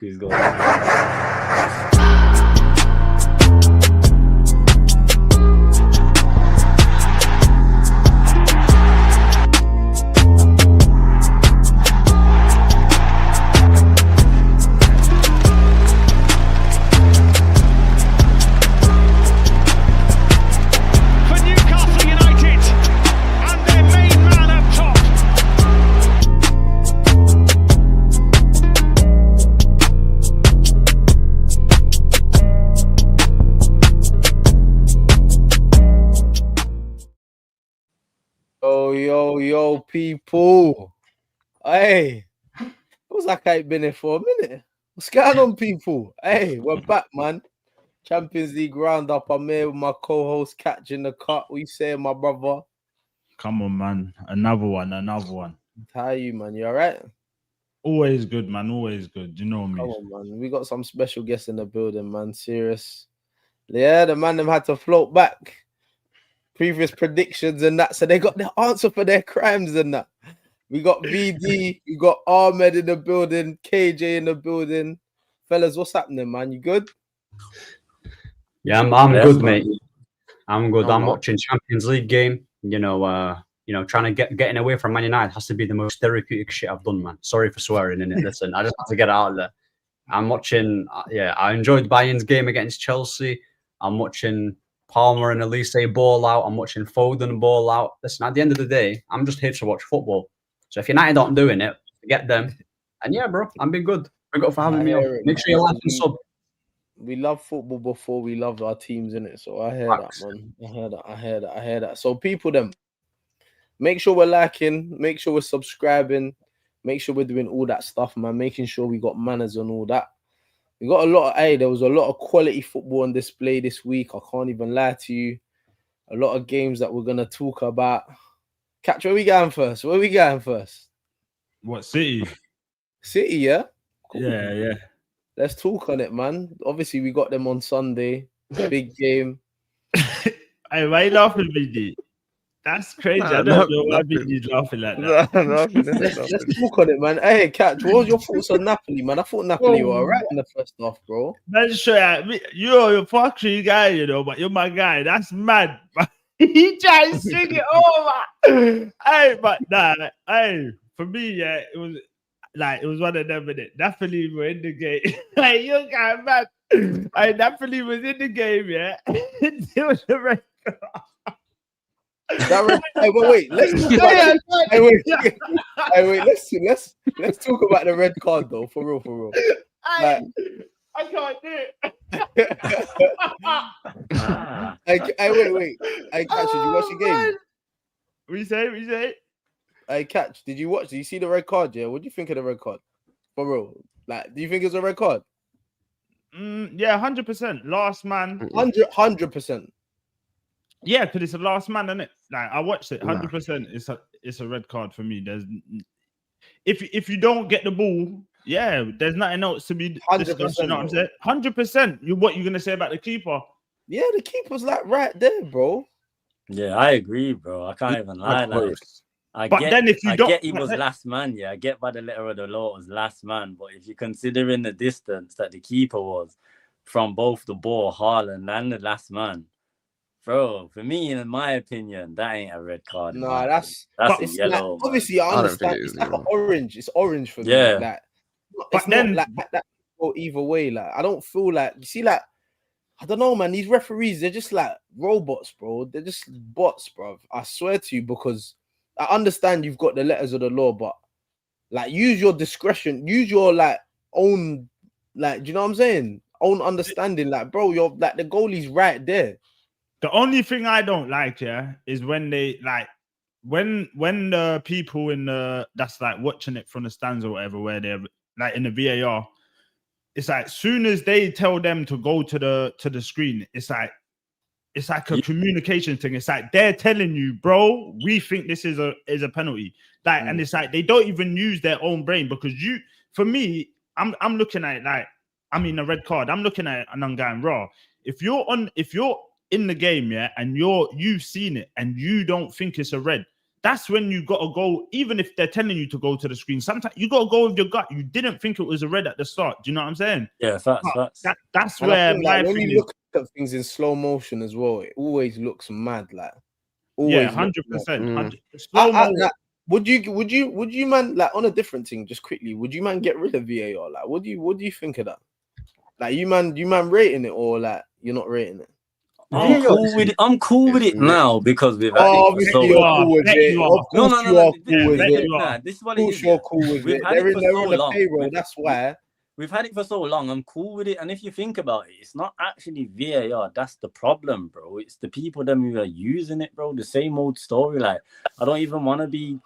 Who's going? Yo, people. Hey, it was like I ain't been here for a minute. What's going on, people? Hey, we're back, man. Champions League roundup. I'm here with my co-host catching the cut. What you saying, my brother? Come on, man. Another one. How are you, man? You all right? Always good, man. Always good. You know me. Come on, man. We got some special guests in the building, man. Serious. Yeah, the man them had to float back. Previous predictions and that, so they got the answer for their crimes and that. We got VD, we got Ahmed in the building, KJ in the building. Fellas, what's happening, man? You good? Yeah, I'm good, mate. I'm good. I'm watching Champions League game. Trying to getting away from Man United has to be the most therapeutic shit I've done, man. Sorry for swearing in it. Listen, I just have to get it out there. I'm watching. I enjoyed Bayern's game against Chelsea. I'm watching Palmer and Elise ball out. I'm watching Foden ball out. Listen, at the end of the day, I'm just here to watch football. So if United aren't doing it, forget them. And yeah, bro, I'm been good. Thank you for having me on. Make sure you like and sub. We love football before we love our teams, innit? So I hear that, man. I hear that. So people, them, make sure we're liking, make sure we're subscribing, make sure we're doing all that stuff, man. Making sure we got manners and all that. We got there was a lot of quality football on display this week. I can't even lie to you. A lot of games that we're going to talk about. Catch, where we going first? What, City? City, yeah? Cool. Yeah. Let's talk on it, man. Obviously, we got them on Sunday. Big game. Hey, why you laughing, BD? That's crazy. I don't know why BD's laughing like that. Let's talk on it, man. Hey, Catch, what was your thoughts on Napoli, man? I thought Napoli were all right in the first half, bro. Man, you're a factory guy, but you're my guy. That's mad. He tried to sing it over. Hey, but nah, for me, it was one of them minutes. Napoli were in the game. Like, you got mad. Napoli was in the game, yeah. It was a red card. Wait. Let's talk about the red card though. For real. I can't do it. Wait. Hey, Catch, did you watch the game? We say. Hey, Catch, did you see the red card? Yeah, what do you think of the red card? For real, like, do you think it's a red card? Yeah, 100%. Last man, 100%. Yeah, because it's the last man, isn't it? Like, I watched it. 100%. It's a red card for me. There's if you don't get the ball, there's nothing else to be discussed. You know what I'm saying? 100%. What you gonna say about the keeper? Yeah, the keeper's like right there, bro. Yeah, I agree, bro. I can't even lie. I get he was last man. Yeah, I get by the letter of the law it was last man. But if you're considering the distance that the keeper was from both the ball, Haaland, and the last man, bro, for me, in my opinion, that ain't a red card. No, that's yellow. Like, obviously, I understand. It's like an orange. It's orange for me. Like, but then like that go either way. Like, I don't feel like, you see, like, I don't know, man. These referees, they're just like robots, bro. They're just bots, bro. I swear to you, because I understand you've got the letters of the law, but like, use your discretion, use your like own, like, do you know what I'm saying? Own understanding, like, bro, you're like, the goalie's right there. The only thing I don't like, is when they like when the people in the that's like watching it from the stands or whatever, where they're like in the VAR, it's like soon as they tell them to go to the screen, it's like a communication thing. It's like they're telling you, bro, we think this is a penalty. Like, and it's like they don't even use their own brain, because for me, I'm looking at it like, I mean, a red card. I'm looking at it and I'm going, raw. If you're in the game, and you've seen it and you don't think it's a red, that's when you got to go, even if they're telling you to go to the screen, sometimes you got to go with your gut. You didn't think it was a red at the start. Do you know what I'm saying? Yeah, facts. That's And where my when thing you is. look at things in slow motion as well, it always looks mad. Like, always. Yeah, 100%. Would you man, like, on a different thing, just quickly, would you man get rid of VAR? Like, what do you think of that? Like, you man rating it, or like you're not rating it? I'm cool with it. I'm cool with it now because we've had it for so you're long. cool with it. Of course you are cool with it. This is what it is. You're cool with it. They're in the payroll. That's why. We've had it for so long. I'm cool with it. And if you think about it, it's not actually VAR. That's the problem, bro. It's the people that who are using it, bro. The same old story. Like, I don't even want to be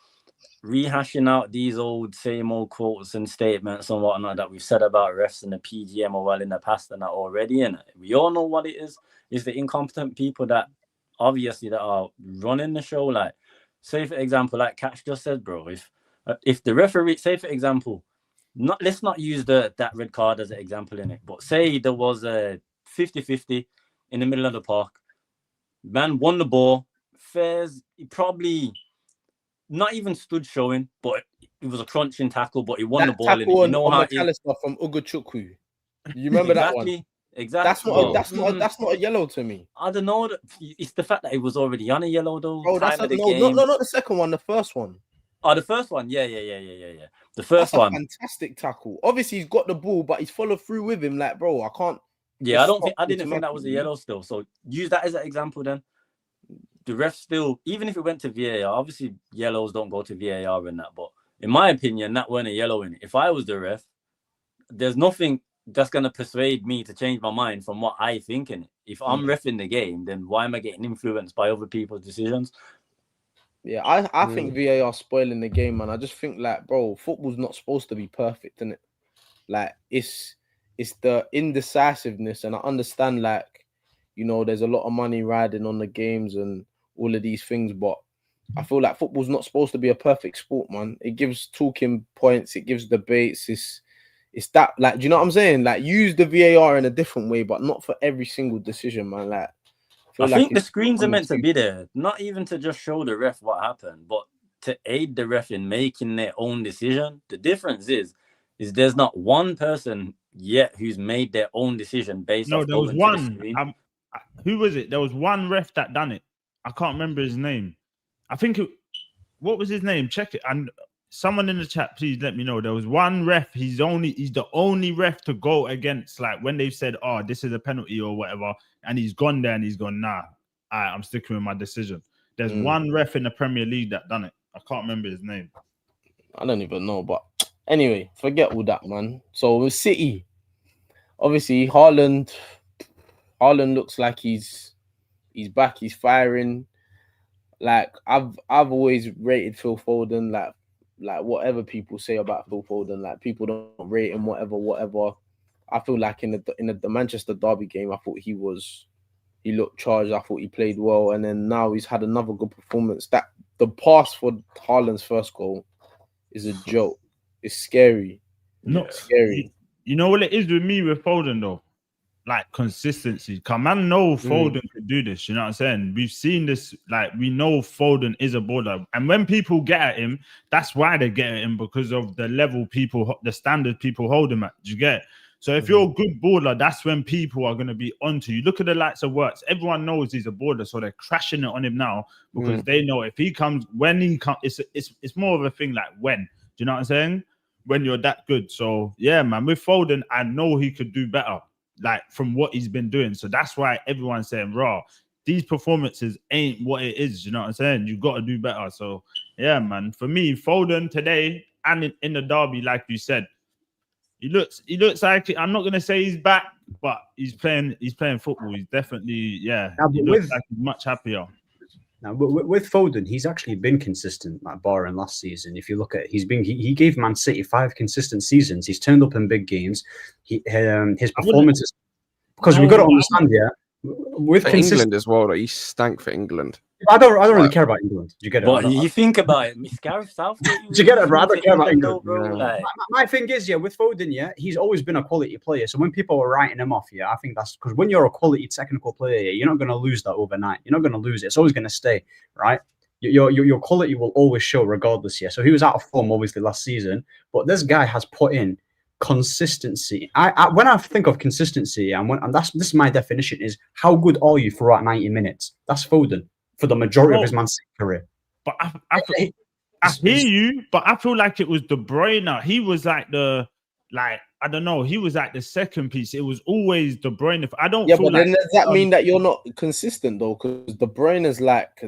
rehashing out these same old quotes and statements and whatnot that we've said about refs and the PGM or well in the past and that already. And we all know what it is. It's the incompetent people that obviously that are running the show. Like, say for example, like Catch just said, bro, if the referee, say for example, let's not use that red card as an example in it, but say there was a 50-50 in the middle of the park, man won the ball, Fairs, he probably not even stood showing, but it was a crunching tackle, but he won the ball in it. You know how McAllister from Ugochukwu. You remember that one? Exactly. That's not a yellow to me. I don't know. It's the fact that it was already on a yellow though. Bro, not the second one, the first one. Oh, the first one. Yeah. The first one. Fantastic tackle. Obviously, he's got the ball, but he's followed through with him. Like, bro, I can't. Yeah, I didn't think that was a yellow still. So use that as an example then. The ref still, even if it went to VAR, obviously yellows don't go to VAR in that. But in my opinion, that weren't a yellow in it. If I was the ref, there's nothing that's going to persuade me to change my mind from what I think in it. If I'm reffing the game, then why am I getting influenced by other people's decisions? Yeah, I think VAR spoiling the game, man. I just think, like, bro, football's not supposed to be perfect, innit? Like, it's the indecisiveness, and I understand, like, you know, there's a lot of money riding on the games and all of these things, but I feel like football's not supposed to be a perfect sport, man. It gives talking points, it gives debates, it's that, like, do you know what I'm saying? Like, use the VAR in a different way, but not for every single decision, man. Like, I think the screens are meant to be there, not even to just show the ref what happened, but to aid the ref in making their own decision. The difference is there's not one person yet who's made their own decision based off. No, there was one. Who was it? There was one ref that done it. I can't remember his name. I think what was his name? Check it. And someone in the chat, please let me know. There was one ref. He's the only ref to go against, like, when they've said, "Oh, this is a penalty" or whatever, and he's gone there and he's gone, "Nah, I'm sticking with my decision." There's one ref in the Premier League that done it. I can't remember his name. I don't even know, but anyway, forget all that, man. So with City, obviously Haaland looks like he's back. He's firing. Like, I've always rated Phil Foden. Like whatever people say about Phil Foden, like, people don't rate him, whatever. I feel like in the Manchester Derby game, I thought he looked charged. I thought he played well, and then now he's had another good performance. That the pass for Haaland's first goal is a joke. It's scary. Scary. You know what it is with me with Foden though? Like, consistency. Come on, know Foden could do this. You know what I'm saying? We've seen this. Like, we know Foden is a baller, and when people get at him, that's why they get at him, because of the level the standard people hold him at. Do you get it? So if you're a good baller, that's when people are going to be onto you. Look at the likes of Works. Everyone knows he's a baller, so they're crashing it on him now because they know if he comes, when he comes, it's more of a thing like when. Do you know what I'm saying? When you're that good. So yeah, man, with Foden, I know he could do better, like, from what he's been doing. So that's why everyone's saying, raw, these performances ain't what it is. You know what I'm saying? You got to do better. So yeah, man, for me, Foden today and in the derby, like you said, he looks like, I'm not going to say he's back, but he's playing football. He's definitely, he looks like he's much happier. Now, with Foden, he's actually been consistent, like, barring last season. If you look at it, he gave Man City 5 consistent seasons. He's turned up in big games. His performances, because we've got to understand, with England as well, he stank for England. I don't really care about England. Do you get it? But you think about it, Miss Gareth Southgate. Do you get it, bro? I don't care about England, bro. No. Like, my thing is, with Foden, he's always been a quality player. So when people are writing him off, I think that's because when you're a quality technical player, you're not going to lose that overnight. You're not going to lose it. It's always going to stay, right? your quality will always show regardless. Yeah. So he was out of form obviously last season, but this guy has put in consistency. When I think of consistency, and this is my definition, is how good are you throughout 90 minutes? That's Foden for the majority of his Man City career. But I hear you, but I feel like it was De Bruyne. He was like I don't know. He was like the second piece. It was always De Bruyne. I don't. Yeah, feel but like, then does that mean that you're not consistent though? Because De Bruyne is like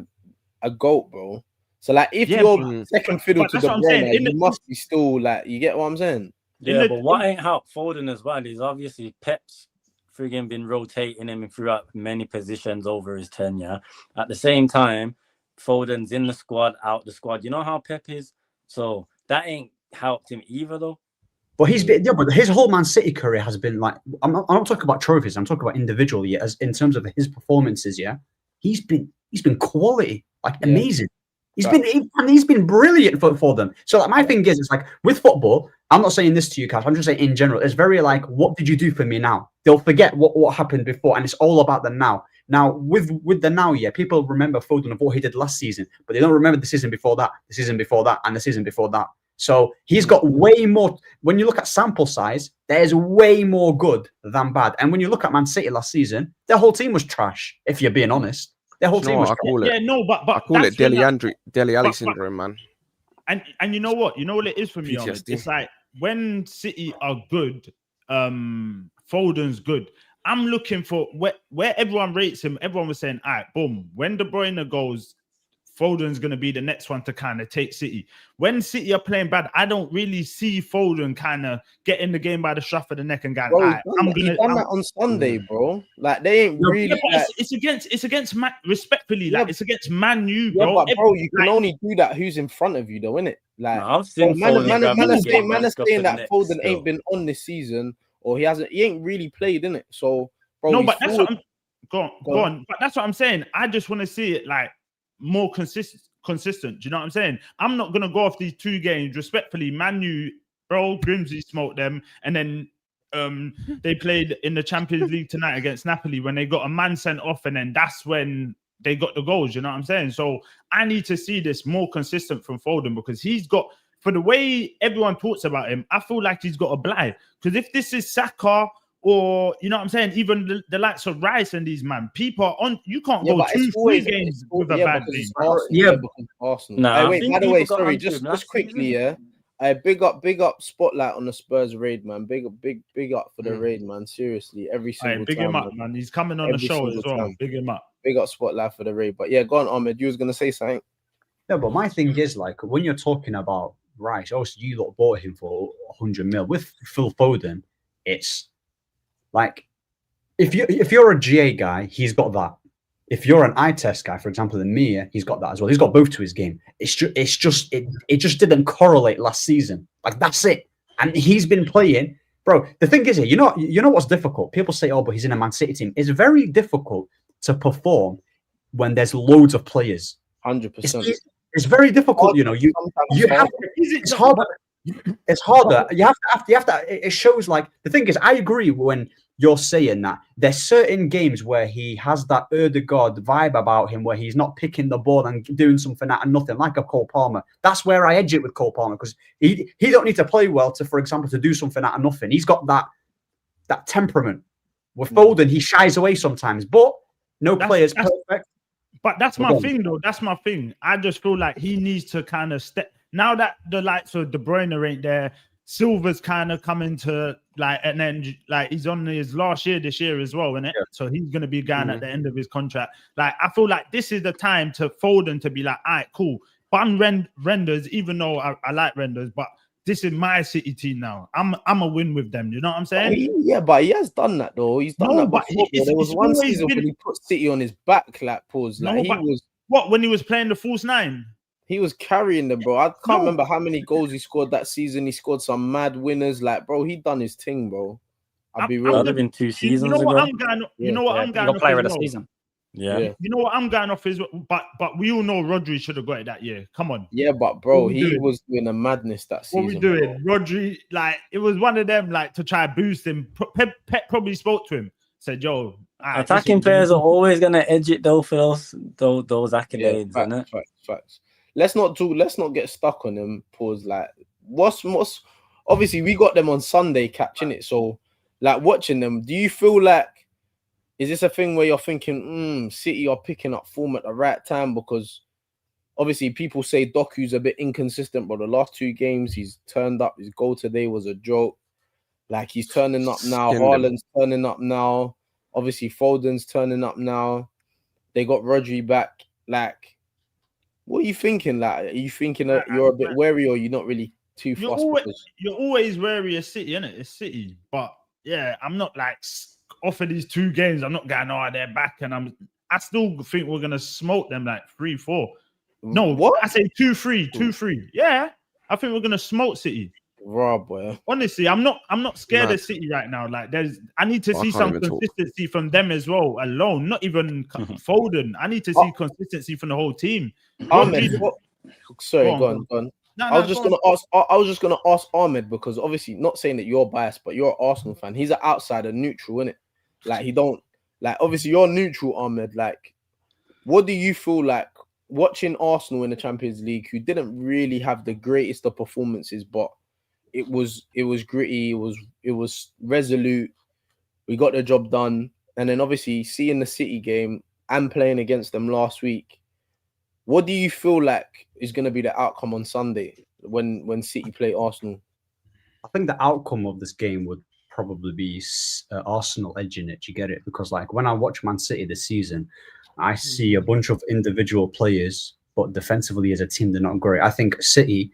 a goat, bro. So like, if you're second fiddle to De Bruyne, you must be still like. You get what I'm saying? Yeah, but what ain't helped Foden as well is obviously Pep's friggin' been rotating him throughout many positions over his tenure. At the same time, Foden's in the squad, out the squad. You know how Pep is? So that ain't helped him either, though. But but his whole Man City career has been like, I'm not talking about trophies. I'm talking about individually, as in terms of his performances. Yeah, he's been quality, like amazing. He's been brilliant for them. So like, my thing is, it's like with football. I'm not saying this to you, Cash. I'm just saying in general. It's very like, what did you do for me now? They'll forget what happened before, and it's all about the now. Now with the now, yeah, people remember Foden of what he did last season, but they don't remember the season before that, the season before that, and the season before that. So he's got way more. When you look at sample size, there's way more good than bad. And when you look at Man City last season, their whole team was trash. If you're being honest, their whole team was trash. But I call it Dele Alli syndrome, man. And you know what? You know what it is for me, Ahmed? It's like when City are good, Foden's good. I'm looking for where everyone rates him. Everyone was saying, all right, boom. When De Bruyne goes, Foden's going to be the next one to kind of take City. When City are playing bad, I don't really see Foden kind of get in the game by the scruff of the neck and go, bro, he's done that on Sunday, bro. Like, they ain't really... Yeah, like, it's against respectfully, like, it's against Man U, bro. Yeah, but bro, you can only do that who's in front of you, though, innit? Like, I've seen man is saying that Foden ain't been on this season, or he ain't really played, innit? So, bro, no, but that's what I'm... Go on. But that's what I'm saying. I just want to see it, like, more consistent. Do you know what I'm saying? I'm not gonna go off these two games. Respectfully, Man U, bro, Grimsby smoked them, and then they played in the Champions League tonight against Napoli when they got a man sent off, and then that's when they got the goals. You know what I'm saying? So I need to see this more consistent from Foden, because he's got, for the way everyone talks about him, I feel like he's got a blind. Because if this is Saka, or, you know what I'm saying, even the likes of Rice and these man, people are on. You can't go 2-3 games with a bad game. Arsenal. Nah, wait, by the way, sorry, just quickly, yeah. Big up Spotlight on the Spurs raid, man. Big up for the raid, man. Seriously, every single big time. Him up, man. He's coming on the show as well. Big him up. Big up Spotlight for the raid. But yeah, go on, Ahmed. You was gonna say something. No, but my thing is, like, when you're talking about Rice, obviously you lot bought him for 100 mil. With Phil Foden, it's like, if you're a GA guy, he's got that. If you're an eye test guy, for example, in Mia, he's got that as well. He's got both to his game. It just didn't correlate last season. Like, that's it. And he's been playing, bro. The thing is, here, you know what's difficult? People say, oh, but he's in a Man City team. It's very difficult to perform when there's loads of players. 100%. It's very difficult. You know, you have. It's harder. It's harder. You have to. It shows, like, the thing is, I agree when you're saying that there's certain games where he has that Ødegaard vibe about him, where he's not picking the ball and doing something out of nothing, like a Cole Palmer. That's where I edge it with Cole Palmer, because he don't need to play well to, for example, to do something out of nothing. He's got that temperament. With Foden, he shies away sometimes, but player's perfect. But that's my thing, though. That's my thing. I just feel like he needs to kind of step. Now that the likes of De Bruyne ain't there, Silva's kind of coming to, like, and then, like, he's on his last year this year as well, isn't it? Yeah. So he's going to be going at the end of his contract. Like, I feel like this is the time to Foden to be like, all right, cool. Bun Renders, even though I like Renders, but this is my City team now. I'm a win with them. You know what I'm saying? But he has done that, though. He's done that before. There was one season when he put City on his back, like, pause. Like, when he was playing the false nine? He was carrying them, bro. I can't remember how many goals he scored that season. He scored some mad winners. Like, bro, he done his thing, bro. I'll be real. That would have been 2 seasons ago. You know what I'm going off? Player of the season. Yeah. You know what I'm going off is, but we all know Rodri should have got it that year. Come on. Yeah, but bro, he was doing a madness that season. What we doing? Bro. Rodri, like, it was one of them, like, to try and boost him. Pep probably spoke to him. said, "Yo, attacking players are always gonna edge it though for those accolades, yeah, innit? Facts. Let's not get stuck on them. Pause. Like, what's obviously we got them on Sunday catching it. So, like, watching them, do you feel like is this a thing where you're thinking, City are picking up form at the right time? Because obviously people say Doku's a bit inconsistent, but the last 2 games he's turned up. His goal today was a joke. Like, he's turning up now. Haaland's turning up now. Obviously Foden's turning up now. They got Rodri back. Like, what are you thinking? Like, are you thinking that you're a bit wary, or you're not really too fussed? You're always wary of City, innit? It's City, but yeah, I'm not like off of these 2 games. I'm not going, they're back, and I still think we're gonna smoke them like 3-4. No, what? I say 2-3, 2-3. Yeah, I think we're gonna smoke City. Raw, boy. Honestly, I'm not scared of City right now. Like, I need to see some consistency from them as well. Alone, not even Foden. I need to see consistency from the whole team. Ahmed, sorry, go on. I was just gonna ask Ahmed, because obviously, not saying that you're biased, but you're an Arsenal fan. He's an outsider, neutral, innit? Like, he don't like. Obviously, you're neutral, Ahmed. Like, what do you feel like watching Arsenal in the Champions League, who didn't really have the greatest of performances, but it was gritty, it was resolute. We got the job done, and then obviously seeing the City game and playing against them last week. What do you feel like is going to be the outcome on Sunday when City play Arsenal? I think the outcome of this game would probably be Arsenal edging it. You get it? Because like when I watch Man City this season, I see a bunch of individual players, but defensively as a team, they're not great. I think City,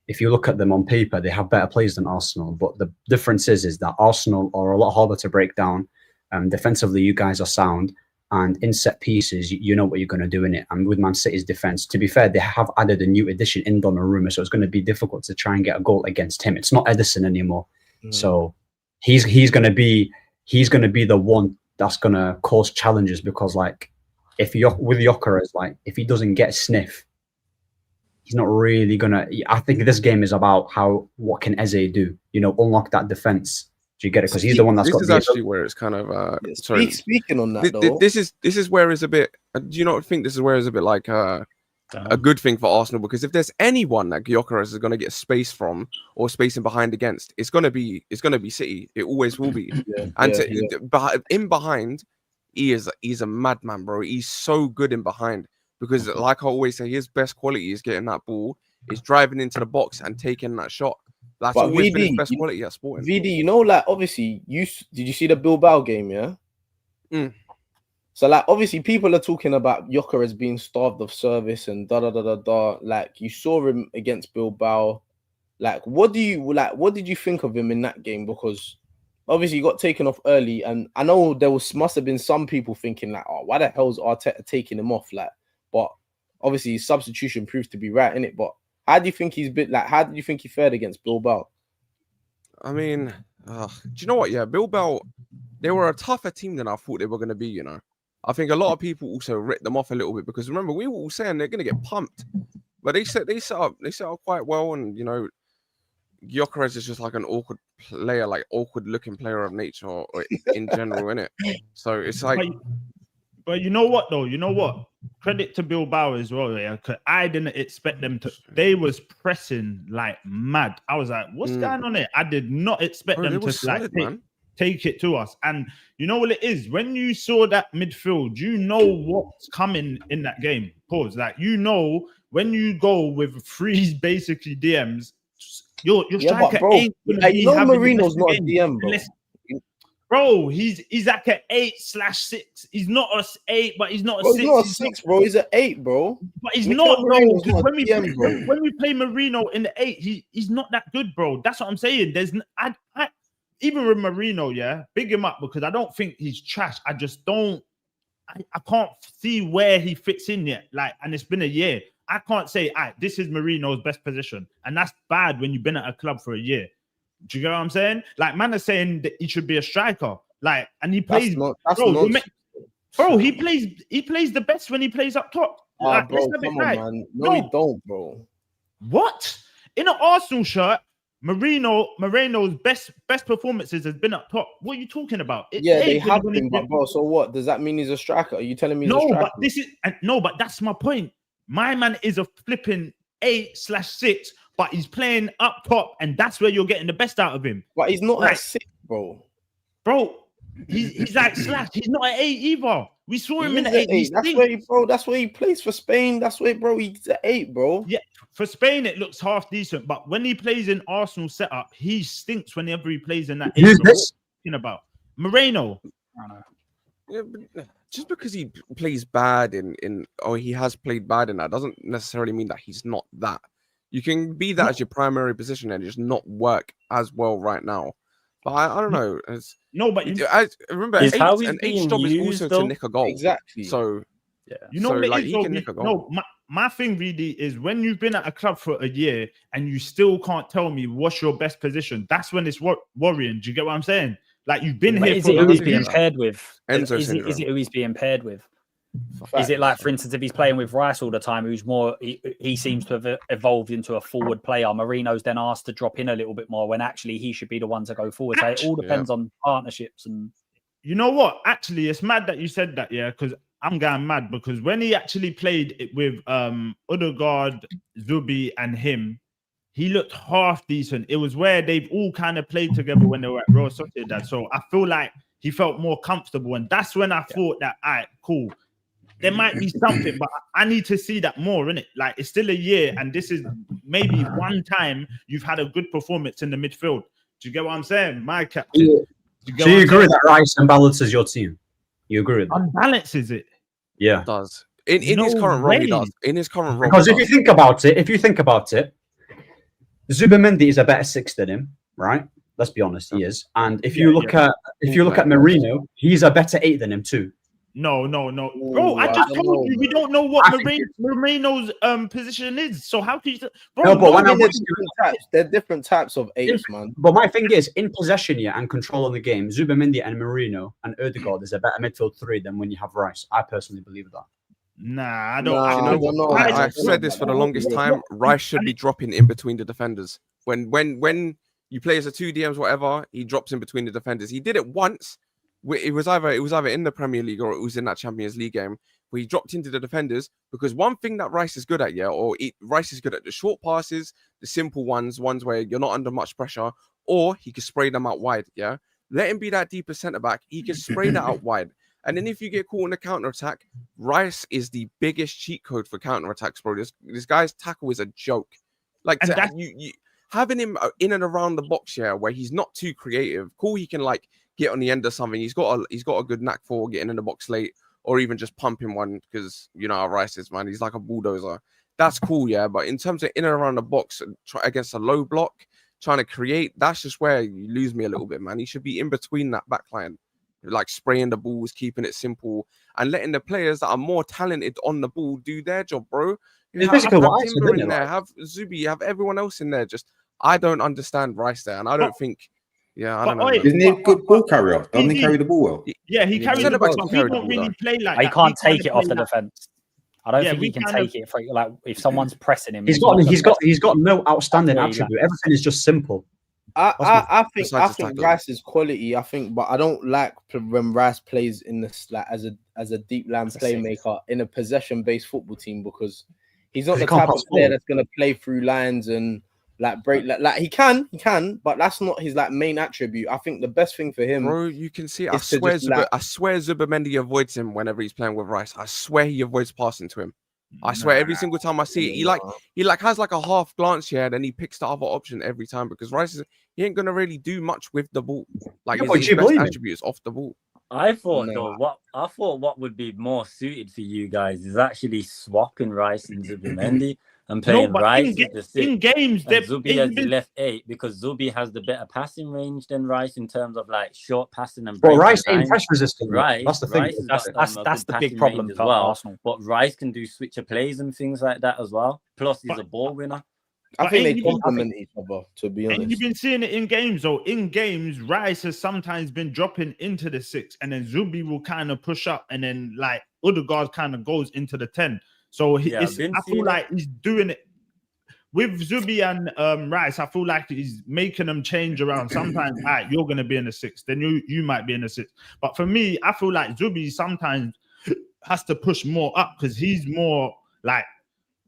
if you look at them on paper, they have better players than Arsenal. But the difference is that Arsenal are a lot harder to break down. Defensively, you guys are sound. And in set pieces, you know what you're going to do in it. And with Man City's defense, to be fair, they have added a new addition in Donnarumma, so it's going to be difficult to try and get a goal against him. It's not Edison anymore. So he's going to be the one that's going to cause challenges, because like with Gyökeres, like if he doesn't get sniff, he's not really gonna. I think this game is about what can Eze do? Unlock that defense. Do you get it? Because he's the one that's got. This is actually where it's kind of. Speaking on that, though, this is where it's a bit. Do you not think this is where it's a bit like a good thing for Arsenal? Because if there's anyone that Gyökeres is going to get space from or spacing behind against, it's going to be City. It always will be. In behind, he's a madman, bro. He's so good in behind. Because, like I always say, his best quality is getting that ball, is driving into the box and taking that shot. That's always been his best quality at Sporting. VD, like, obviously, did you see the Bilbao game, yeah? So, like, obviously, people are talking about Gyökeres being starved of service and da-da-da-da-da. Like, you saw him against Bilbao. Like, what did you think of him in that game? Because, obviously, he got taken off early, and I know must have been some people thinking, like, why the hell's Arteta taking him off? Like, but obviously his substitution proves to be right, innit? But how do you think how did you think he fared against Bilbao? I mean, do you know what? Yeah, Bilbao, they were a tougher team than I thought they were going to be, I think a lot of people also writ them off a little bit, because remember, we were all saying they're going to get pumped. But they set up quite well, and Gyökeres is just like an awkward player, like awkward looking player of nature or in general, innit? So it's like But you know what, though? You know what? Credit to Bilbao as well, yeah. Because I didn't expect them to. They was pressing like mad. I was like, "What's going on here?" I did not expect them to solid, take it to us. And you know what it is? When you saw that midfield, you know what's coming in that game. Pause. Like, when you go with 3 basically DMs, your striker ain't gonna be Marino's not a DM, bro. Bro, he's like an 8/6. He's not a 8, but he's not a 6. He's not a 6, bro. He's an 8, bro. But he's not, bro. When we play Marino in the 8, he's not that good, bro. That's what I'm saying. I even with Marino, yeah, big him up, because I don't think he's trash. I just don't. I can't see where he fits in yet. Like, and it's been a year. I can't say, this is Marino's best position, and that's bad when you've been at a club for a year. Do you get what I'm saying? Like, man is saying that he should be a striker. Like, and he plays. Bro, he plays the best when he plays up top. Like, bro, come on, man. No, he don't, bro. What? In an Arsenal shirt, Moreno's best performances has been up top. What are you talking about? Yeah, they have been, but bro, so what? Does that mean he's a striker? Are you telling me he's a striker? But that's my point. My man is a flipping 8/6, but he's playing up top, and that's where you're getting the best out of him. But he's not at 6, bro. Bro, he's like slash. He's not at 8 either. We saw him in the 8. That's where he plays for Spain. That's where, bro, he's at 8, bro. Yeah, for Spain it looks half decent, but when he plays in Arsenal setup, he stinks whenever he plays in that 8. Who's this? Talking about Moreno. I know. Yeah, but just because he plays bad or he has played bad in that doesn't necessarily mean that he's not that. You can be that as your primary position and just not work as well right now. But I don't know. I remember is how an 8's job is also to nick a goal. Exactly. So yeah, you know, so, he can nick a goal. No, my thing really is when you've been at a club for a year and you still can't tell me what's your best position. That's when it's worrying. Do you get what I'm saying? Like you've been here. Is it who he's being paired with? Is it who he's being paired with? Is it like, for instance, if he's playing with Rice all the time, who's more, he seems to have evolved into a forward player. Marino's then asked to drop in a little bit more when actually he should be the one to go forward. So it all depends on partnerships. And you know what? Actually, it's mad that you said that, yeah, because I'm going mad because when he actually played it with Odegaard, Zubi, and him, he looked half decent. It was where they've all kind of played together when they were at Real Sociedad. So I feel like he felt more comfortable. And that's when I thought that, all right, cool. There might be something, but I need to see that more, innit? Like, it's still a year, and this is maybe one time you've had a good performance in the midfield. Do you get what I'm saying? My captain. So you agree that Rice unbalances your team? You agree with that? Unbalances it? Yeah. It does. In his current role, he does. In his current role. Because if you think about it, Zubimendi is a better 6 than him, right? Let's be honest, he is. And if you look at Marino, he's a better 8 than him too. No. Bro, I just told you we don't know what Moreno's position is. So how can you... Bro, no, but they're different types of 8s, man. But my thing is, in possession, and control on the game, Zubimendi and Marino and Odegaard is a better midfield 3 than when you have Rice. I personally believe that. Nah, I don't. I've said this for the longest time. Rice should be dropping in between the defenders. When you play as a 2 DMs, whatever, he drops in between the defenders. He did it once. It was either in the Premier League or it was in that Champions League game where he dropped into the defenders because one thing that Rice is good at, Rice is good at the short passes, the simple ones where you're not under much pressure, or he can spray them out wide, yeah? Let him be that deeper centre-back. He can spray that out wide. And then if you get caught in a counter-attack, Rice is the biggest cheat code for counter-attacks, bro. This guy's tackle is a joke. Like, you having him in and around the box, where he's not too creative, cool, he can, like, get on the end of something. He's got a good knack for getting in the box late or even just pumping one because you know how Rice is, man. He's like a bulldozer. That's cool, yeah. But in terms of in and around the box against a low block, trying to create, that's just where you lose me a little bit, man. He should be in between that back line, like spraying the balls, keeping it simple, and letting the players that are more talented on the ball do their job, bro. Have Timber in there, have Zubi, have everyone else in there. Just I don't understand Rice there, and I don't think. Yeah, I don't know. Isn't he a good ball carrier? Doesn't he carry the ball well? Yeah, he carries the ball, but he don't really play like that. He can't take it off the defense. I don't think he can take it for like if someone's pressing him. He's got no outstanding attribute. Everything is just simple. I think Rice is quality. But I don't like when Rice plays in this like as a deep line playmaker in a possession-based football team because he's not the type of player that's gonna play through lines and like break like he can, but that's not his like main attribute. I think the best thing for him, bro, you can see. I swear Zubimendi avoids him whenever he's playing with Rice. I swear he avoids passing to him. I swear every single time I see it, he has like a half glance here, then he picks the other option every time because Rice he ain't gonna really do much with the ball. Like his best attributes off the ball. I thought what would be more suited for you guys is actually swapping Rice and Zubimendi and playing Rice with the 6 in games. Zubi as the left 8 because Zubi has the better passing range than Rice in terms of like short passing and. But Rice ain't press resistant. Right, that's the thing. That's the big problem for Arsenal. But Rice can do switcher plays and things like that as well. Plus, he's a ball winner. I think they complement each other, to be honest. And you've been seeing it in games, though. In games, Rice has sometimes been dropping into the 6, and then Zubi will kind of push up, and then like Odegaard kind of goes into the 10. So I feel like he's doing it with Zubi and Rice, I feel like he's making them change around. Sometimes, all right, you're going to be in the 6th, then you might be in the 6th. But for me, I feel like Zubi sometimes has to push more up because he's more like,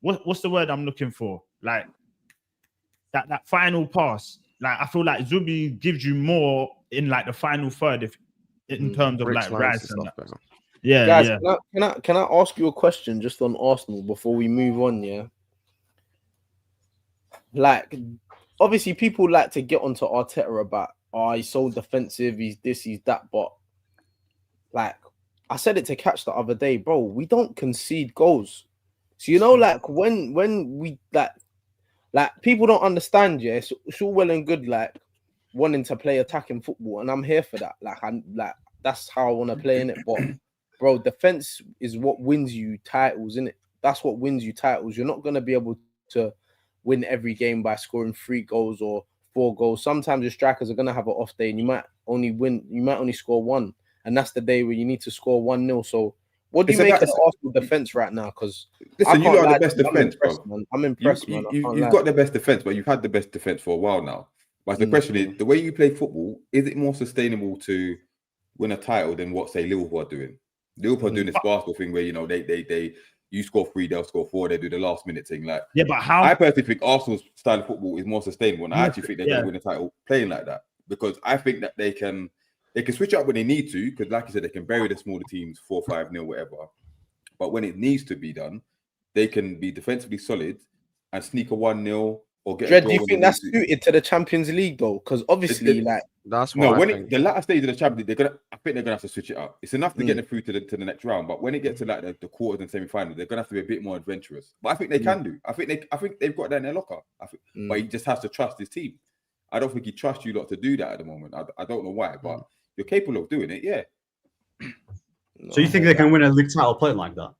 what's the word I'm looking for? Like that final pass. Like I feel like Zubi gives you more in like the final third in terms of like Rice and that. Yeah, guys, yeah. Can I ask you a question just on Arsenal before we move on? Yeah, like obviously people like to get onto Arteta about he's so defensive, he's this, he's that, but like I said it to Catch the other day, bro, we don't concede goals. So you know, like when we like people don't understand, yeah, it's all well and good like wanting to play attacking football, and I'm here for that. Like that's how I want to play in it, but bro, defense is what wins you titles, innit? That's what wins you titles. You're not gonna be able to win every game by scoring 3 goals or 4 goals. Sometimes your strikers are gonna have an off day, and you might only score 1, and that's the day where you need to score 1-0. So, what do you make of the Arsenal defense right now? Because listen, you are the best defense, bro. I'm impressed, man. You've got the best defense, but you've had the best defense for a while now. But the question is, the way you play football, is it more sustainable to win a title than what, say, Liverpool are doing? Liverpool are doing this Arsenal thing where, you know, they you score 3, they'll score 4, they do the last minute thing. Like, yeah, but how? I personally think Arsenal's style of football is more sustainable, and I actually think they're going to win a title playing like that, because I think that they can switch up when they need to, because like you said, they can bury the smaller teams 4-5-0, whatever. But when it needs to be done, they can be defensively solid and sneak a 1-0 or get. Dred, do you think that's suited to the Champions League though? Because obviously, that's what the latter stage of the Champions League, I think they're gonna have to switch it up. It's enough to get them through to the next round, but when it gets to like the quarters and semi-finals, they're gonna have to be a bit more adventurous. But I think they can do. I think they've got that in their locker. But he just has to trust his team. I don't think he trusts you lot to do that at the moment. I don't know why, but you're capable of doing it. Yeah. So you think they can win a league title playing like that?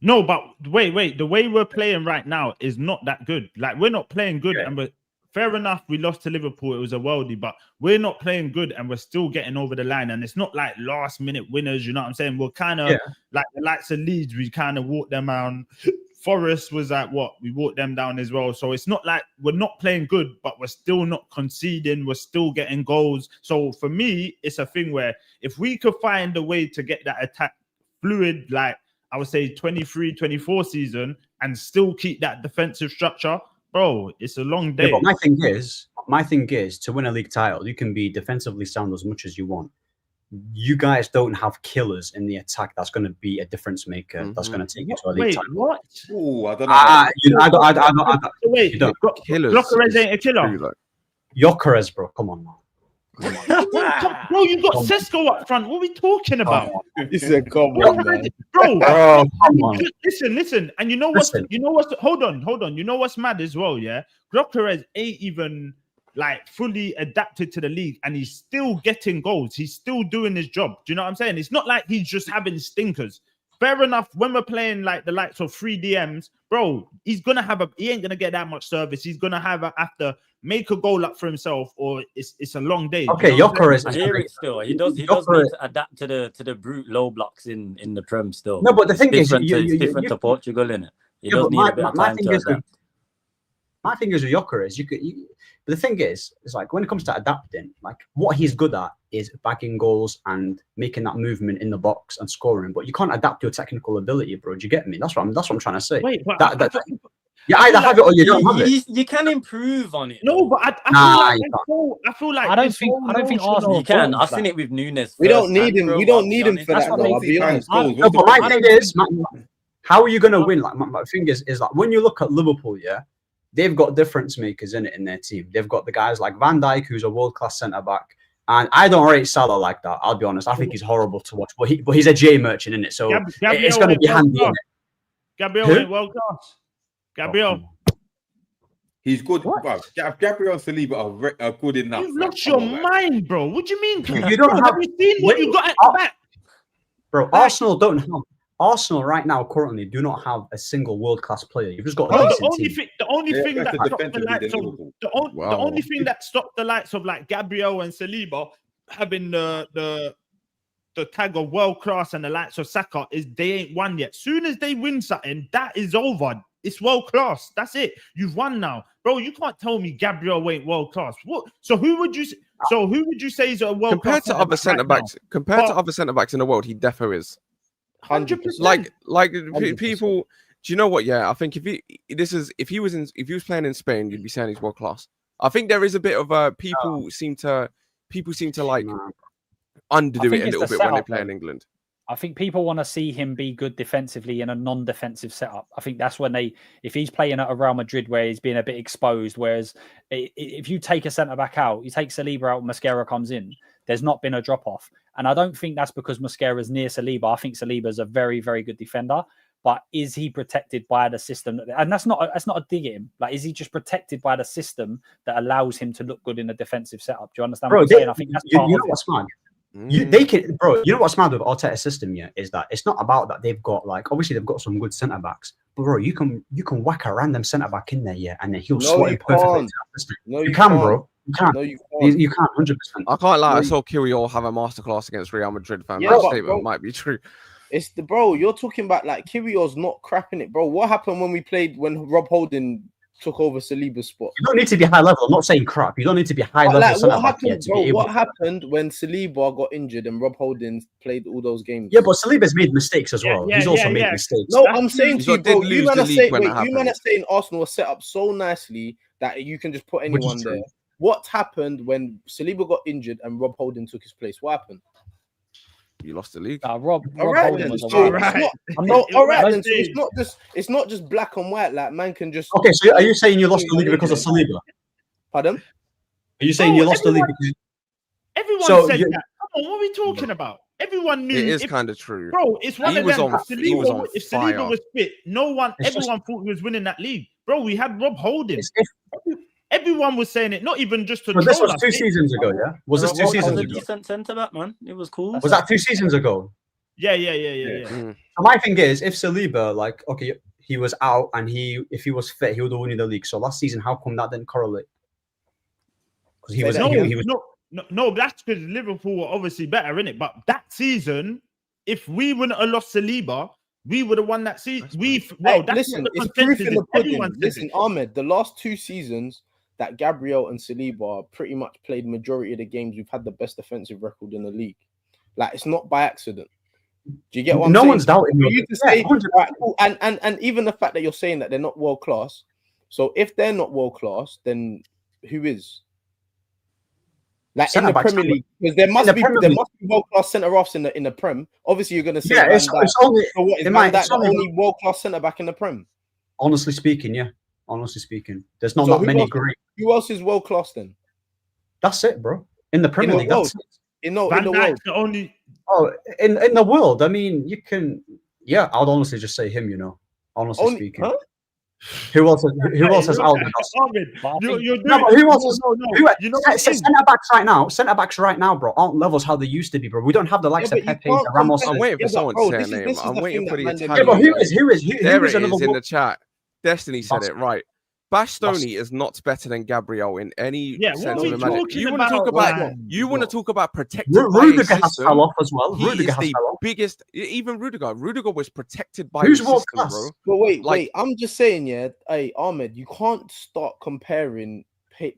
No, but wait. The way we're playing right now is not that good. Like, we're not playing good, and fair enough, we lost to Liverpool. It was a worldie, but we're not playing good, and we're still getting over the line. And it's not like last minute winners. You know what I'm saying? We're kind of like the likes of Leeds. We kind of walked them down. Forest was like what? We walked them down as well. So it's not like we're not playing good, but we're still not conceding. We're still getting goals. So for me, it's a thing where if we could find a way to get that attack fluid, like I would say 23-24 season, and still keep that defensive structure, bro, it's a long day. Yeah, but my thing is to win a league title, you can be defensively sound as much as you want. You guys don't have killers in the attack that's going to be a difference maker. That's going to take you to a league title. What? Oh, I don't know. I don't. Wait, Gyökeres ain't a killer. Gyökeres, bro, come on, man. Bro, you got Sesko up front. What are we talking about? He said, "Come on, man. Bro, come on. Listen. And you know what's? Hold on. You know what's mad as well? Yeah, Gyökeres ain't even like fully adapted to the league, and he's still getting goals. He's still doing his job. Do you know what I'm saying? It's not like he's just having stinkers. Fair enough. When we're playing like the likes of 3 DMs, bro, he ain't gonna get that much service. He's gonna have to make a goal up for himself, or it's a long day. Okay, Gyökeres. I hear it still. He does need to adapt to the brute low blocks in the Prem still. No, but the thing is, it's different to Portugal, innit? He does need a bit of time to adapt. My thing is with Gyökeres, but the thing is, it's like when it comes to adapting, like what he's good at is bagging goals and making that movement in the box and scoring. But you can't adapt your technical ability, bro. Do you get me? That's what I'm trying to say. Wait, but you either have it or you don't have it. You can improve on it. No, but I feel like I don't think Arsenal. You can. I've seen it with Nunes. We don't need him. We don't need him for that. I'll be honest. No, but my thing is, how are you going to win? Like my thing is like when you look at Liverpool, they've got difference makers in their team. They've got the guys like Van Dijk, who's a world-class centre-back. And I don't rate Salah like that. I'll be honest. I think he's horrible to watch. But he's a J merchant, in it. So it's going to be handy. Gabriel went world class. Gabriel. He's good. Gabriel and Saliba are good enough. You've lost your mind, bro. What do you mean? You don't have you seen what you got at the back? Bro, Arsenal right now currently do not have a single world-class player. You've just got the only thing that stopped the likes of like Gabriel and Saliba having the tag of world class and the likes of Saka is they ain't won yet. Soon as they win something, that is over. It's world class. That's it. You've won now, bro. You can't tell me Gabriel ain't world class. What? So who would you say is a world compared class to other centre backs? Compared to other centre backs in the world, he defo is 100%. like 100%. people. Do you know what? Yeah, I think if he was playing in Spain, you'd be saying he's world class. I think there is a bit of people seem to like underdo it a little bit when they play in England. I think people want to see him be good defensively in a non-defensive setup. I think that's when if he's playing at a Real Madrid where he's being a bit exposed, whereas if you take a centre-back out, you take Saliba out, Mosquera comes in, there's not been a drop-off. And I don't think that's because Mosquera's near Saliba. I think Saliba's a very, very good defender. But is he protected by the system? And that's not a dig at him. Like, is he just protected by the system that allows him to look good in a defensive setup? Do you understand what I'm saying? I think that's part you know what's smart? They can, bro. You know what's mad with Arteta's system? Yeah, is that it's not about that they've got obviously they've got some good centre backs, but bro, you can whack a random centre back in there, yeah, and then he'll slot in perfectly into that system. You can, bro. You can't. No, you can't. You can't. 100%. I can't lie. I saw Kirill have a masterclass against Real Madrid. Fan, that statement might be true. It's the bro. You're talking about like Kyrill's not crapping it, bro. What happened when Rob Holding took over Saliba's spot? You don't need to be high level. I'm not saying crap. You don't need to be high level. Like, what happened when Saliba got injured and Rob Holding played all those games? Yeah, but Saliba's made mistakes as well. He's also made mistakes. No, I'm saying to you, bro, you man are saying Arsenal was set up so nicely that you can just put anyone there. What happened when Saliba got injured and Rob Holding took his place? What happened? You lost the league. Rob Holding was all right. It's not just black and white. Like, man can just. Okay, so are you saying you lost the league because of Saliba? Pardon? Are you saying you lost the league because? Everyone said that. Come on, what are we talking about? Everyone knew. It is kind of true, bro. It's one of them. If fire. Saliba was fit, everyone thought he was winning that league, bro. We had Rob Holding. Everyone was saying it, not even just to. This was 2 seasons ago, yeah. Was this 2 seasons ago? Decent centre back, man. It was cool. Was that 2 seasons ago? Yeah. So my thing is, if Saliba, he was out and if he was fit, he would have won the league. So last season, how come that didn't correlate? Because he was. No, that's because Liverpool were obviously better in it. But that season, if we wouldn't have lost Saliba, we would have won that season. Listen, it's proof in the pudding. Listen, Ahmed, the last 2 seasons that Gabriel and Saliba pretty much played majority of the games, we've had the best defensive record in the league. Like, it's not by accident. Do you get what I'm saying? No one's doubting you to say, right, cool. And even the fact that you're saying that they're not world class. So if they're not world class, then who is? Like in the Premier League, because there must be world class centre halves in the Prem. Obviously, you're going to say it's only only world class centre back in the Prem. Honestly speaking, there's not that many great. Who else is world class then? That's it, bro. In the Premier League, that's it. In the world, in the world. I mean, you can. Yeah, I would honestly just say him. Honestly speaking. Huh? Who else has Alden? Centre backs right now, bro, aren't levels how they used to be, bro. We don't have the likes of Pepe, Ramos. I'm waiting for someone to say a name. I'm waiting for the Italian. Yeah, but who is there it is in the chat. Destiny said it right. Bastoni is not better than Gabriel in any sense of the matter. You want to talk about protected Rudiger has fell off as well. Rudiger has fell off. Biggest, even Rudiger. Rudiger was protected by who's world class, bro. But wait. I'm just saying, hey, Ahmed, you can't start comparing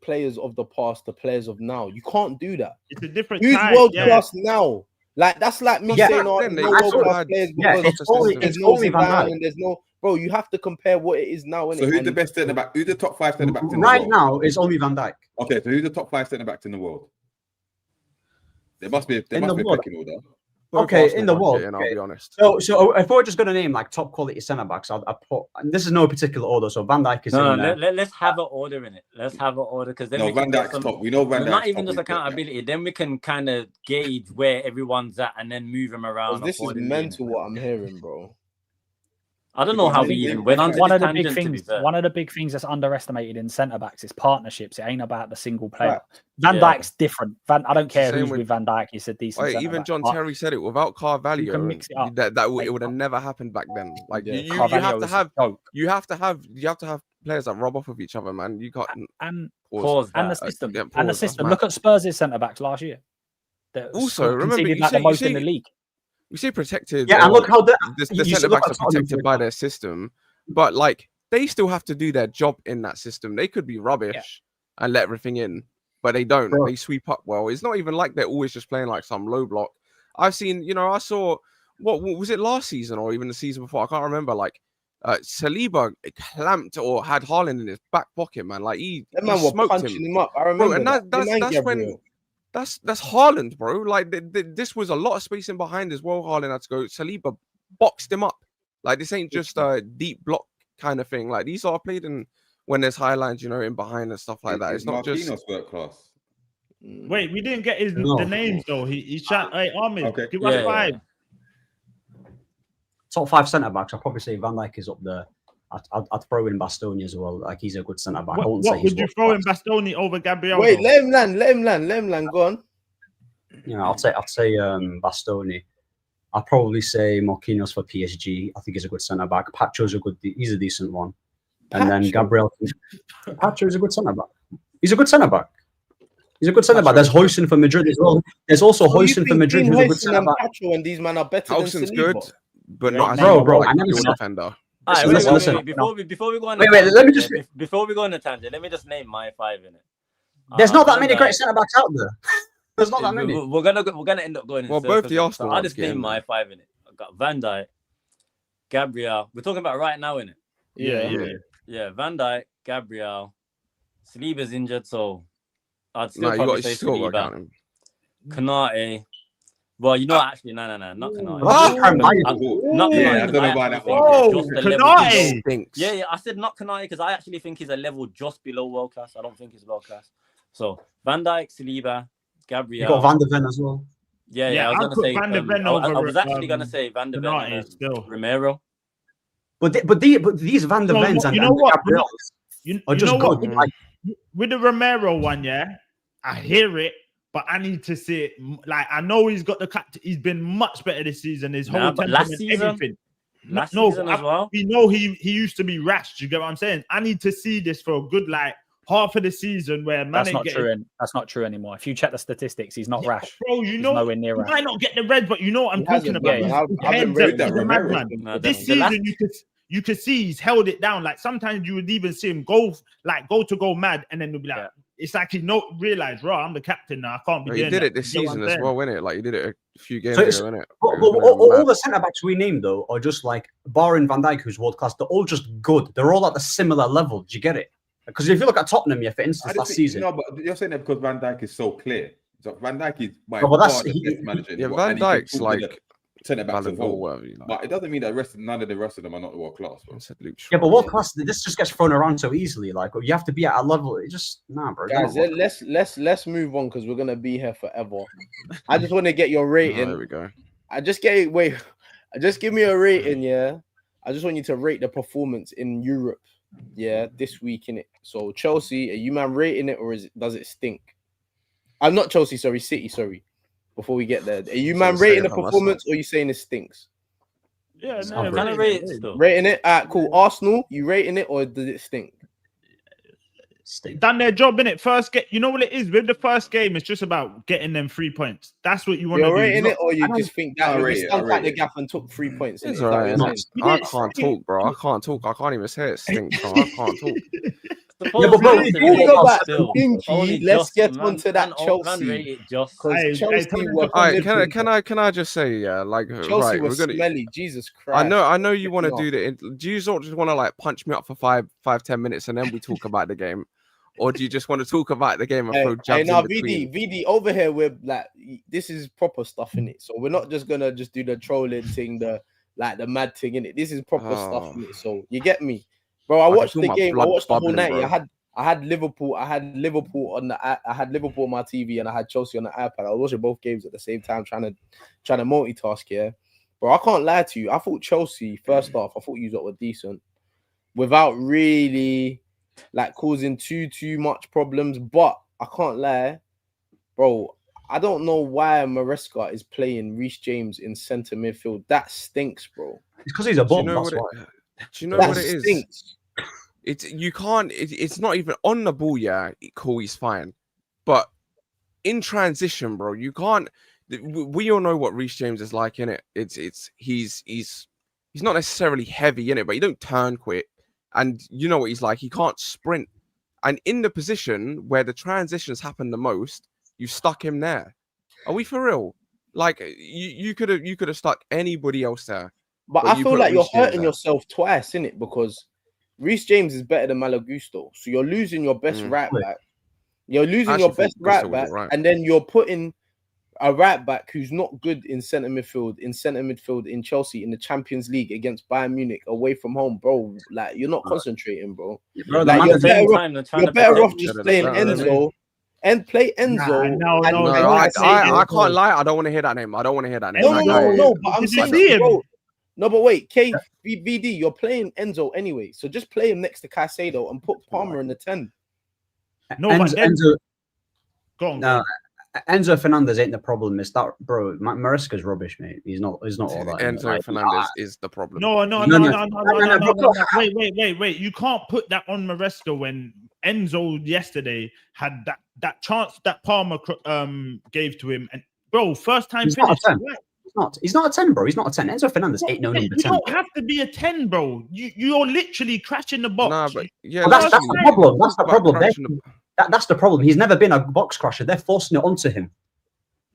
players of the past to players of now. You can't do that. It's a different. Who's world class now? Like, that's like me saying, no world class players because there's no Zidane and there's no. Bro, you have to compare what it is now. So who's the best centre back? Who's the top 5 centre backs in the world? Right now is only Van Dijk. Okay, so who's the top 5 centre backs in the world? There must be a pecking order. Okay, in the world. I'll be honest. So if we're just going to name like top quality centre backs, I'll put. And this is no particular order. So Van Dijk is in there. Let's have an order in it. Let's have an order because then Van Dijk's top. We know Van Dijk's not even just accountability. Then we can kind of gauge where everyone's at and then move them around. This is mental what I'm hearing, bro. I don't know how we even went on one of the big things that's underestimated in centre backs is partnerships. It ain't about the single player. Right. Van Dijk's different. I don't care who's with Van Dijk. He's a decent. Even John Terry said it. Without Carvalho, you can mix it up. It would have never happened back then. Like you have to have players that rub off of each other, man. You got and the system. Look at Spurs' centre backs last year. Also, remember the most in the league. We say protected. Yeah, and look how the centre backs are protected by their system, but like they still have to do their job in that system. They could be rubbish and let everything in, but they don't. Bro. They sweep up well. It's not even like they're always just playing like some low block. I've seen, I saw what was it last season or even the season before? I can't remember. Like Saliba clamped or had Haaland in his back pocket, man. Like he smoked him up. I remember. Bro, and that's when that's Haaland, bro. Like this was a lot of spacing behind as well. Haaland had to go. Saliba boxed him up. Like this ain't just a deep block kind of thing. Like these are played in when there's high lines, in behind and stuff like that. It's not just work class. Wait, we didn't get the names though. He shot. Hey, Ahmed, Okay. give us 5. Top 5 centre backs. I'd probably say Van Dijk is up there. I'd throw in Bastoni as well. Like he's a good centre back. What would you throw in Bastoni over Gabriel? Wait, let him land. Go on. I'd say Bastoni. I'd probably say Marquinhos for PSG. I think he's a good centre back. Pacho's he's a decent one. And then Gabriel. Pacho is a good centre back. He's a good centre back. There's Hoyson for Madrid as well. There's also Hoyson for Madrid, who's a good centre back. Pacho and these men are better Hoyson's than good, but not as bro. like I never a said defender. Listen. Before we go on, before we go on the tangent, let me just name my 5 in it. There's not that many great centre backs out there. There's not that many. We're gonna end up going. Well, both the Arsenal. I'll just name my 5 in it. I've got Van Dijk, Gabriel. We're talking about right now, innit? Yeah. Van Dijk, Gabriel. Saliba's injured, so I'd still probably say Saliba. Konate. Well, actually, no, not Konate. Not Konate. I don't know about that one. Oh, Konate stinks. Yeah, I said not Konate because I actually think he's a level just below world class. I don't think he's world class. So Van Dijk, Saliba, Gabriel. You got Van de Ven as well. Yeah. I was gonna say Van de Ven. I was actually gonna say Van de Ven and Romero. But these Van de Vens and Gabriels are just good. With the Romero one, I hear it, but I need to see it. Like I know he's got he's been much better this season. His whole last season, everything. Season as well. We know he used to be rash. Do you get what I'm saying? I need to see this for a good half of the season where that's not true anymore. If you check the statistics, he's not rash. Bro, he's nowhere near rash. He might not get the red, but you know what I'm talking about. I've read that Romero. This season, you could see he's held it down. Like sometimes you would even see him go mad, and then they'll be like, it's like he realize, I'm the captain now. I can't be doing He did that. it this season as well, innit? Like he did it a few games ago, innit? All the centre backs we named though are just like, barring Van Dijk, who's world class, they're all just good. They're all at a similar level. Do you get it? Because if you look at Tottenham, for instance, last season. No, but you're saying that because Van Dijk is so clear. So Van Dijk is the best manager. Yeah, Van Dijk's like centre backs as well. Whatever, But it doesn't mean that none of the rest of them are not world class. Yeah, but world class, this just gets thrown around so easily. Like you have to be at a level. It just bro. Guys, let's move on because we're gonna be here forever. I just want to get your rating. There we go. Just give me a rating. Yeah, I just want you to rate the performance in Europe. Yeah, this week in it. So Chelsea, are you man rating it or does it stink? I'm not Chelsea, sorry, City, sorry. Before we get there, are you man rating the performance or are you saying it stinks? Yeah, I'm gonna rate it still. Rating it? Cool. Arsenal, you rating it or does it stink? Done their job in it. First game, you know what it is with the first game. It's just about getting them 3 points. That's what you want to do. You're rating it, or you just think that we stunk at the gap and took 3 points. It's all right. I can't talk, bro. I can't talk. I can't even say it stinks. Bro. I can't talk. Let's get onto that Chelsea. Can I just say, Chelsea was smelly. Jesus Christ! I know you want to do the. Do you sort of just want to punch me up for 5-10 minutes and then we talk about the game, or do you just want to talk about the game and throw jabs in between? VD over here. We're like, this is proper stuff in it, so we're not just gonna do the trolling thing, the mad thing in it. This is proper stuff in it. So you get me. Bro, I watched the game. I watched the whole night. Bro. I had Liverpool. I had Liverpool on my TV, and I had Chelsea on the iPad. I was watching both games at the same time, trying to multitask here. Bro, I can't lie to you. I thought Chelsea first half. I thought you were decent, without really causing too much problems. But I can't lie, bro. I don't know why Maresca is playing Reece James in centre midfield. That stinks, bro. It's because he's a bomb. Do you know what it is? It's not even on the ball. Yeah, cool, he's fine, but in transition, bro, you can't. We all know what Reece James is like in it. He's not necessarily heavy in it, but he don't turn quick, and you know what he's like. He can't sprint, and in the position where the transitions happen the most, you stuck him there. Are we for real? Like you could have stuck anybody else there. But I you feel put like you're Reece James hurting there. yourself twice, innit? Because Reece James is better than Malagusto. So you're losing your best right back. You're losing your best right back, and then you're putting a right back who's not good in centre midfield in Chelsea in the Champions League against Bayern Munich away from home, bro. Like, you're not concentrating, bro. Bro, like, you're better off just playing Enzo. And play Enzo. I can't lie. I don't want to hear that name. No. But I'm saying, bro. No, but wait, VD, you're playing Enzo anyway, so just play him next to Caicedo and put Palmer in the 10. No, Enzo. Go on. No, Enzo Fernandez ain't the problem. It's that, bro. Maresca's rubbish, mate. He's not all that. Enzo Fernandez is the problem. No. Wait. You can't put that on Maresca when Enzo yesterday had that chance that Palmer gave to him, and bro, first time finish. He's not a 10, bro. He's not a 10. Enzo Fernandez ain't no number 10. You don't have to be a 10, bro. You're literally crashing the box. Nah, but yeah, that's the problem. That's the problem. That's the problem. He's never been a box crusher. They're forcing it onto him.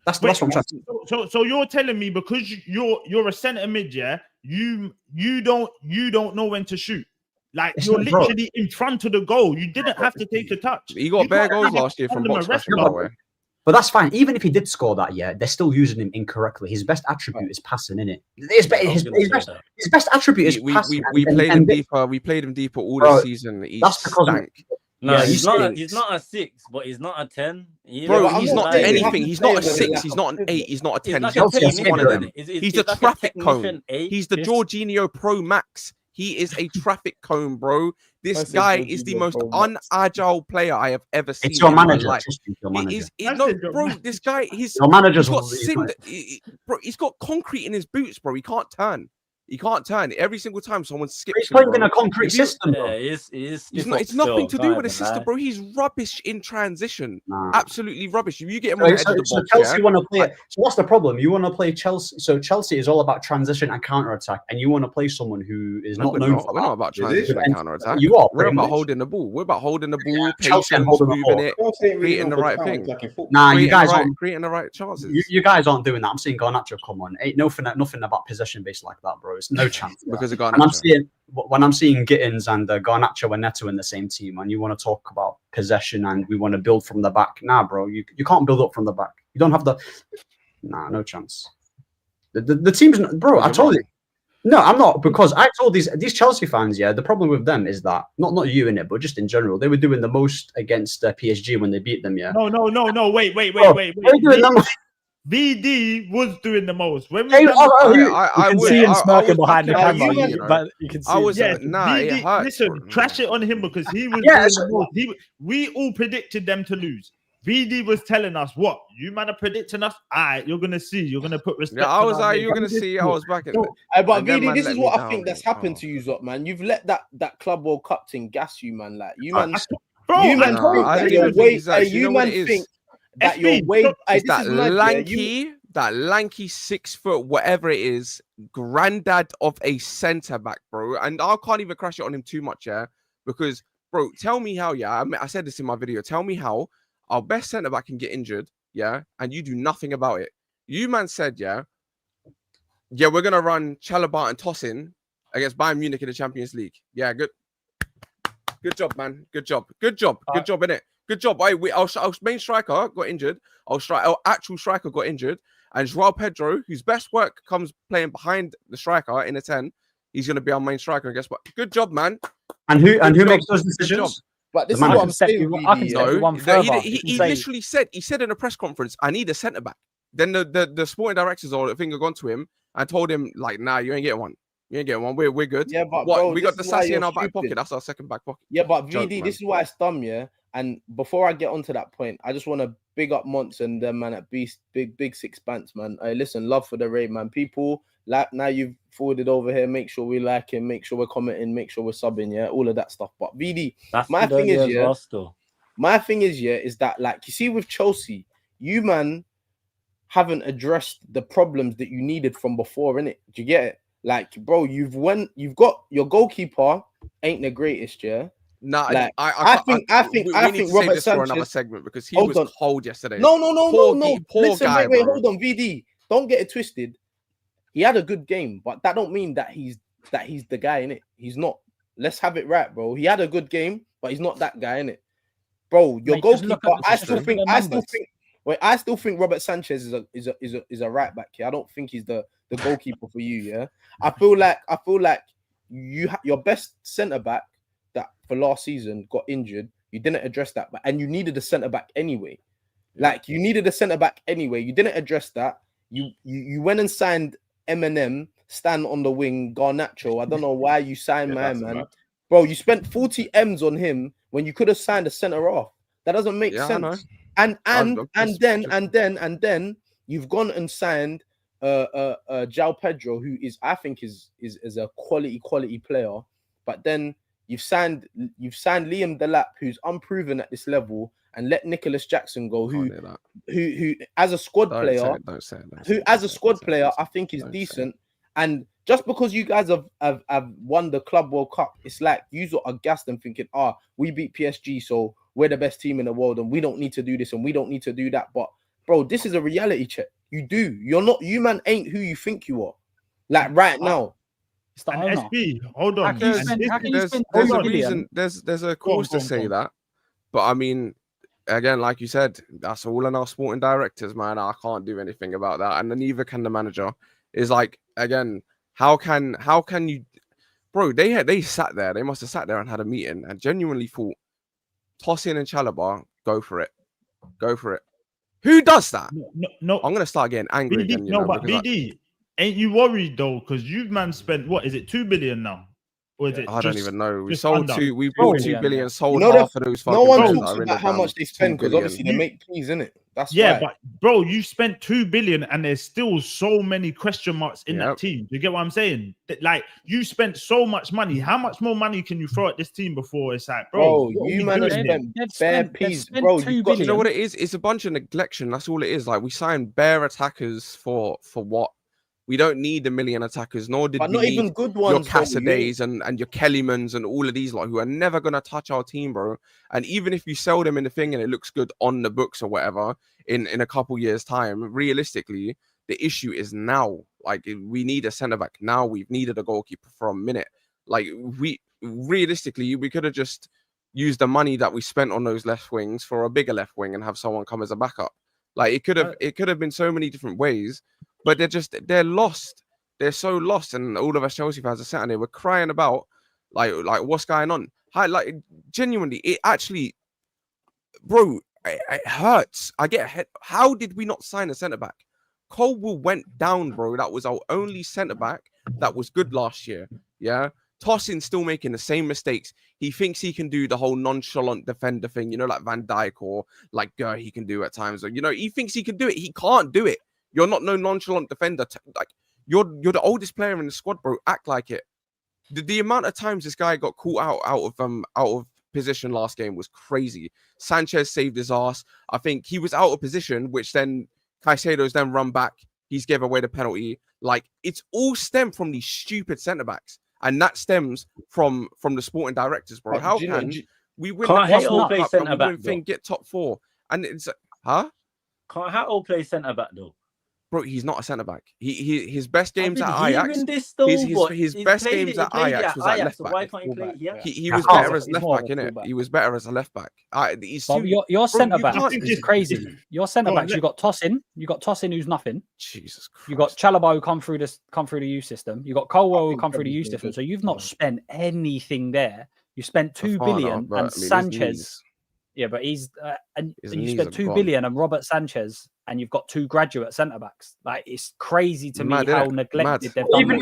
That's what I'm trying to say. So you're telling me because you're a centre mid, yeah, you don't know when to shoot. Like, you're literally in front of the goal. You didn't have to take a touch. He got bare goals last year from box crashing, by the way. But that's fine. Even if he did score that year, they're still using him incorrectly. His best attribute is passing, innit? His best attribute is passing. We played him deeper. We played him deeper all the season. That's because no, he's not a 6, but he's not a 10. Bro, he's not anything. He's not a 6. He's not an 8. He's not a 10. He's one of them. He's a traffic cone. He's the Jorginho Pro Max. He is a traffic cone, bro. This guy is the most unagile player I have ever seen. It's your manager. Bro. This guy, he's got concrete in his boots, bro. He can't turn. Every single time someone skips. He's playing in a concrete system, bro. It's nothing to do with a system, bro. He's rubbish in transition. Absolutely rubbish. If you get him on the edge of the box, Chelsea want to play it. So what's the problem? You want to play Chelsea. So Chelsea is all about transition and counter attack, and you want to play someone who is not known for that. We're not about transition and counter attack. You are. We're about holding the ball. We're about holding the ball, patience, moving it, creating the right thing. Nah, you guys aren't creating the right chances. You guys aren't doing that. I'm seeing Garnacho come on. Ain't nothing about possession based like that, bro. It's no chance. Because of Garnacho. When I'm seeing Gittins and Garnacho and Neto in the same team, and you want to talk about possession and we want to build from the back, nah, bro, you can't build up from the back. You don't have the, no chance. The team's, bro. I told you, no, I'm not, because I told these Chelsea fans, yeah, the problem with them is that not you in it, but just in general, they were doing the most against PSG when they beat them, yeah. No, wait. VD was doing the most. When we you can see him smirking behind the camera, but you can see. VD, listen, trash it on him because he was doing the most. We all predicted them to lose. VD was telling us, what? You man are predicting us? Alright, you're gonna see. You're gonna put respect. Yeah, I was like, you're gonna see. I was back in. But VD, this is what I think that's happened to you, Zot, man. You've let that Club World Cup thing gas you, man. Like, you man, think that your way is that lanky 6 foot, whatever it is, granddad of a centre back, bro. And I can't even crash it on him too much, yeah, because, bro, tell me how, yeah. I said this in my video. Tell me how our best centre back can get injured, yeah, and you do nothing about it. You man said, yeah, we're gonna run Chalobah and Tosin against Bayern Munich in the Champions League. Yeah, good job, man. Good job, innit? Good job. Our main striker got injured. Our actual striker got injured. And João Pedro, whose best work comes playing behind the striker in a 10, he's going to be our main striker. And guess what? Good job, man. And who makes those decisions? But this is what I'm saying. He literally said in a press conference, I need a centre back. Then the sporting directors or the thing had gone to him and told him, like, nah, you ain't getting one. We're good. Yeah, but what? Bro, we got the Sassy in our back pocket. That's our second back pocket. Yeah, but VD, this is why it's dumb, yeah. And before I get onto that point, I just want to big up Monts and them, man, at Beast, big Six Bands, man. Listen, love for the raid, man. People, like, now you've forwarded over here, make sure we like him, make sure we're commenting, make sure we're subbing, yeah, all of that stuff. But VD, my thing is, is that, like, you see with Chelsea, you, man, haven't addressed the problems that you needed from before, innit? Do you get it? Like, bro, you've got your goalkeeper ain't the greatest, yeah. Nah, Like, I think we need Robert to save this for another Sanchez. segment because he Hold was on. cold yesterday. No. Poor Listen, guy, wait, bro. hold on, VD. Don't get it twisted. He had a good game, but that don't mean that he's the guy in it. He's not. Let's have it right, bro. He had a good game, but he's not that guy in it, bro. Your Mate, just look goalkeeper. at the I still numbers. think. Wait, I still think Robert Sanchez is a right back here. I don't think he's the goalkeeper for you. Yeah, I feel like your best centre back that for last season got injured. You didn't address that, and you needed a centre back anyway. Like you needed a centre back anyway. You didn't address that. You went and signed Eminem, Stan on the wing, Garnacho. I don't know why you signed my man. Bro, you spent 40 M's on him when you could have signed a centre off. That doesn't make sense. And then you've gone and signed João Pedro, who I think is a quality player. But then you've signed Liam Delap, who's unproven at this level, and let Nicholas Jackson go, who as a squad player, I think is decent. And just because you guys have won the Club World Cup, it's like you are gassed and thinking, we beat PSG, so we're the best team in the world, and we don't need to do this and we don't need to do that. But bro, this is a reality check. You do. You're not. You man ain't who you think you are. Like right now. It's the owner. SB, hold on. There's a reason. There's a cause to say that, but I mean, again, like you said, that's all in our sporting directors, man. I can't do anything about that, and neither can the manager. Is like, again, how can you, bro? They sat there. They must have sat there and had a meeting and genuinely thought, Tosin and Chalobah, go for it. Who does that? No. I'm gonna start getting angry BD, again. But BD, ain't you worried though? Because you've spent what is it, 2 billion now? Or is it I don't even know. We bought 2 billion, sold half of those. No one talks about how much they spend because obviously they make peas, innit? That's why. But bro, you spent 2 billion and there's still so many question marks in that team. You get what I'm saying? Like you spent so much money. How much more money can you throw at this team before it's like, bro you man have spent bare peas, bro. You know what it is? It's a bunch of neglection. That's all it is. Like we signed bare attackers for what? We don't need a million attackers, nor did we need even good ones, your Casadays and your Kellymans and all of these who are never going to touch our team, bro. And even if you sell them in the thing and it looks good on the books or whatever in a couple years' time, realistically, the issue is now. Like, we need a centre-back now. We've needed a goalkeeper for a minute. Like, we could have just used the money that we spent on those left wings for a bigger left wing and have someone come as a backup. Like, it could have been so many different ways. But they're lost. They're so lost, and all of us Chelsea fans are sitting there. We're crying about like what's going on. Like genuinely, it actually, bro, it hurts. I get how did we not sign a centre back? Colwell went down, bro. That was our only centre back that was good last year. Yeah, Tosin still making the same mistakes. He thinks he can do the whole nonchalant defender thing, like Van Dijk or like he can do at times. Or he thinks he can do it. He can't do it. You're not no nonchalant defender. Like you're the oldest player in the squad, bro. Act like it. The amount of times this guy got caught out of position last game was crazy. Sanchez saved his ass. I think he was out of position, which then Caicedo's then run back. He's gave away the penalty. Like it's all stemmed from these stupid centre backs, and that stems from the sporting directors, bro. How can we win the Cup and we win thing, get top 4? And it's Can't Hatto play centre back though? Bro, he's not a centre back. His best games at Ajax. His best games at Ajax was at left back. Why can't he play here? He was better as left back, innit? He was better as a left back. Your centre back is crazy. Your centre backs, you got Tosin. You got Tosin, who's nothing. Jesus Christ. You got Chalobah who come through the youth system. You got Colwell who come through the youth system. So you've not spent anything there. You spent 2 billion and Sanchez. Yeah, but he's and you spent 2 billion and Robert Sanchez, and you've got 2 graduate centre backs. Like it's crazy to me how neglected they've done.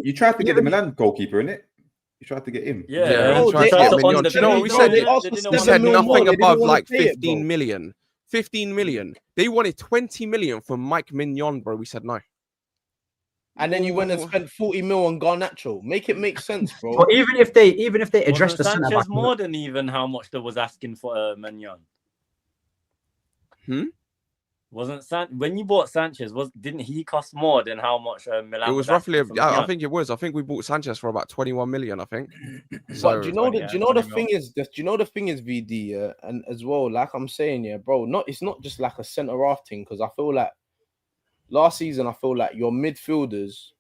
You tried to get the Milan goalkeeper, innit? You tried to get him. Yeah. You know what we said? They said nothing above like 15 million. 15 million. They wanted 20 million for Mike Mignon, bro. We said no. And then you went and spent 40 mil on Garnacho. Make it make sense, bro. But even if they address the centre back, more than even how much they was asking for Mignon. When you bought Sanchez, didn't he cost more than how much Milan? It was roughly. I think it was. I think we bought Sanchez for about 21 million. I think. So But do you know the thing is? Do you know the thing is, VD, and as well, like I'm saying, yeah, bro. It's not just like a centre half thing, because I feel like last season, I feel like your midfielders,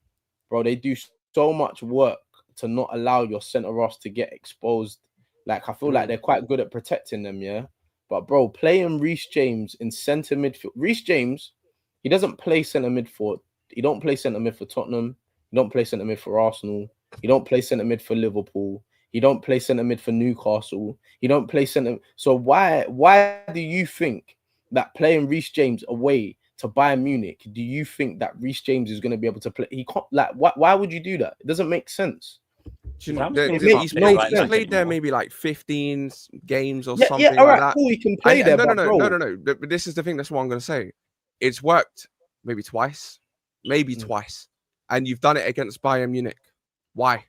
bro, they do so much work to not allow your centre halves to get exposed. Like I feel like they're quite good at protecting them, yeah. But bro, playing Reece James in centre midfield. Reece James, he doesn't play centre mid for. He don't play centre mid for Tottenham. He don't play centre mid for Arsenal. He don't play centre mid for Liverpool. He don't play centre mid for Newcastle. He don't play centre. So why do you think that playing Reece James away to Bayern Munich, do you think that Reece James is going to be able to play? He can't. Like, why would you do that? It doesn't make sense. He's played there maybe like 15 games or something all right, like that. Cool, he can play there. No. But this is the thing. That's what I'm going to say. It's worked maybe twice, twice, and you've done it against Bayern Munich. Why?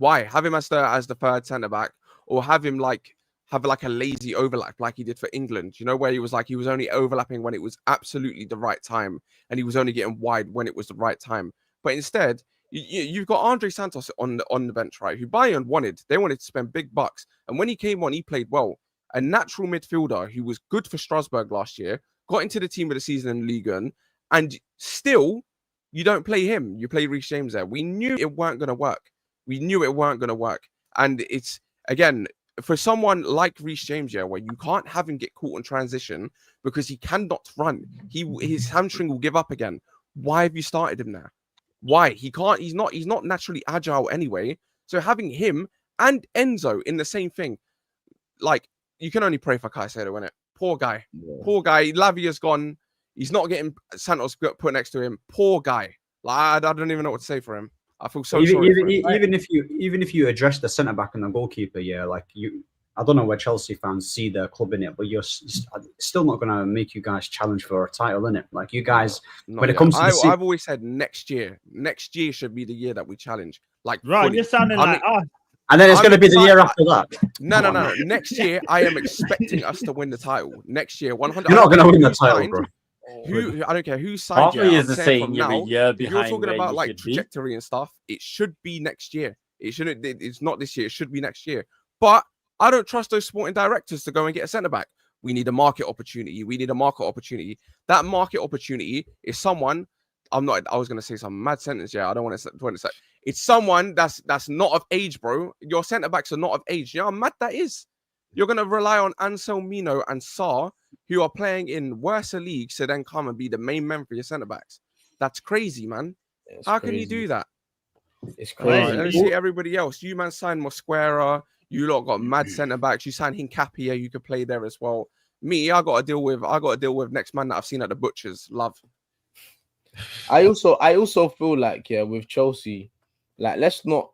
Have him as the third centre back, or have him have a lazy overlap like he did for England? You know, where he was only overlapping when it was absolutely the right time, and he was only getting wide when it was the right time. But instead, you've got Andre Santos on the bench, right? Who Bayern wanted. They wanted to spend big bucks. And when he came on, he played well. A natural midfielder who was good for Strasbourg last year, got into the team of the season in Ligue 1, and still, you don't play him. You play Reece James there. We knew it weren't going to work. And it's, again, for someone like Reece James, yeah, where you can't have him get caught in transition because he cannot run. His hamstring will give up again. Why have you started him there? Why? He can't, he's not naturally agile anyway. So having him and Enzo in the same thing, like, you can only pray for Caicedo, innit? Poor guy. Lavia's gone. He's not getting Santos put next to him. Poor guy. Like, I don't even know what to say for him. I feel so sorry for him. Even if you address the centre back and the goalkeeper, yeah, like I don't know where Chelsea fans see their club in it, but you're still not going to make you guys challenge for a title, innit? Like, you guys, when it comes to I've always said next year should be the year that we challenge. Like, right, you're sounding like us. And then it's going to be the year after that. No. Next year, I am expecting us to win the title. Next year, 100%. You're not going to win the title, bro. I don't care who signed you. Is the same year behind. If you're talking about like trajectory and stuff, it should be next year. It shouldn't. It's not this year. It should be next year. But I don't trust those sporting directors to go and get a centre back. We need a market opportunity. That market opportunity is someone. I was going to say some mad sentence. Yeah, I don't want to say. It's someone that's not of age, bro. Your centre backs are not of age. You know how mad that is? You're going to rely on Anselmino and Sarr, who are playing in worse leagues, to then come and be the main men for your centre backs. That's crazy, man. How can you do that? It's crazy. And see everybody else. You man signed Mosquera. You lot got mad centre backs. You signed Hincapie. You could play there as well. Me, I got to deal with next man that I've seen at the butchers. Love. I also feel like, yeah, with Chelsea, like let's not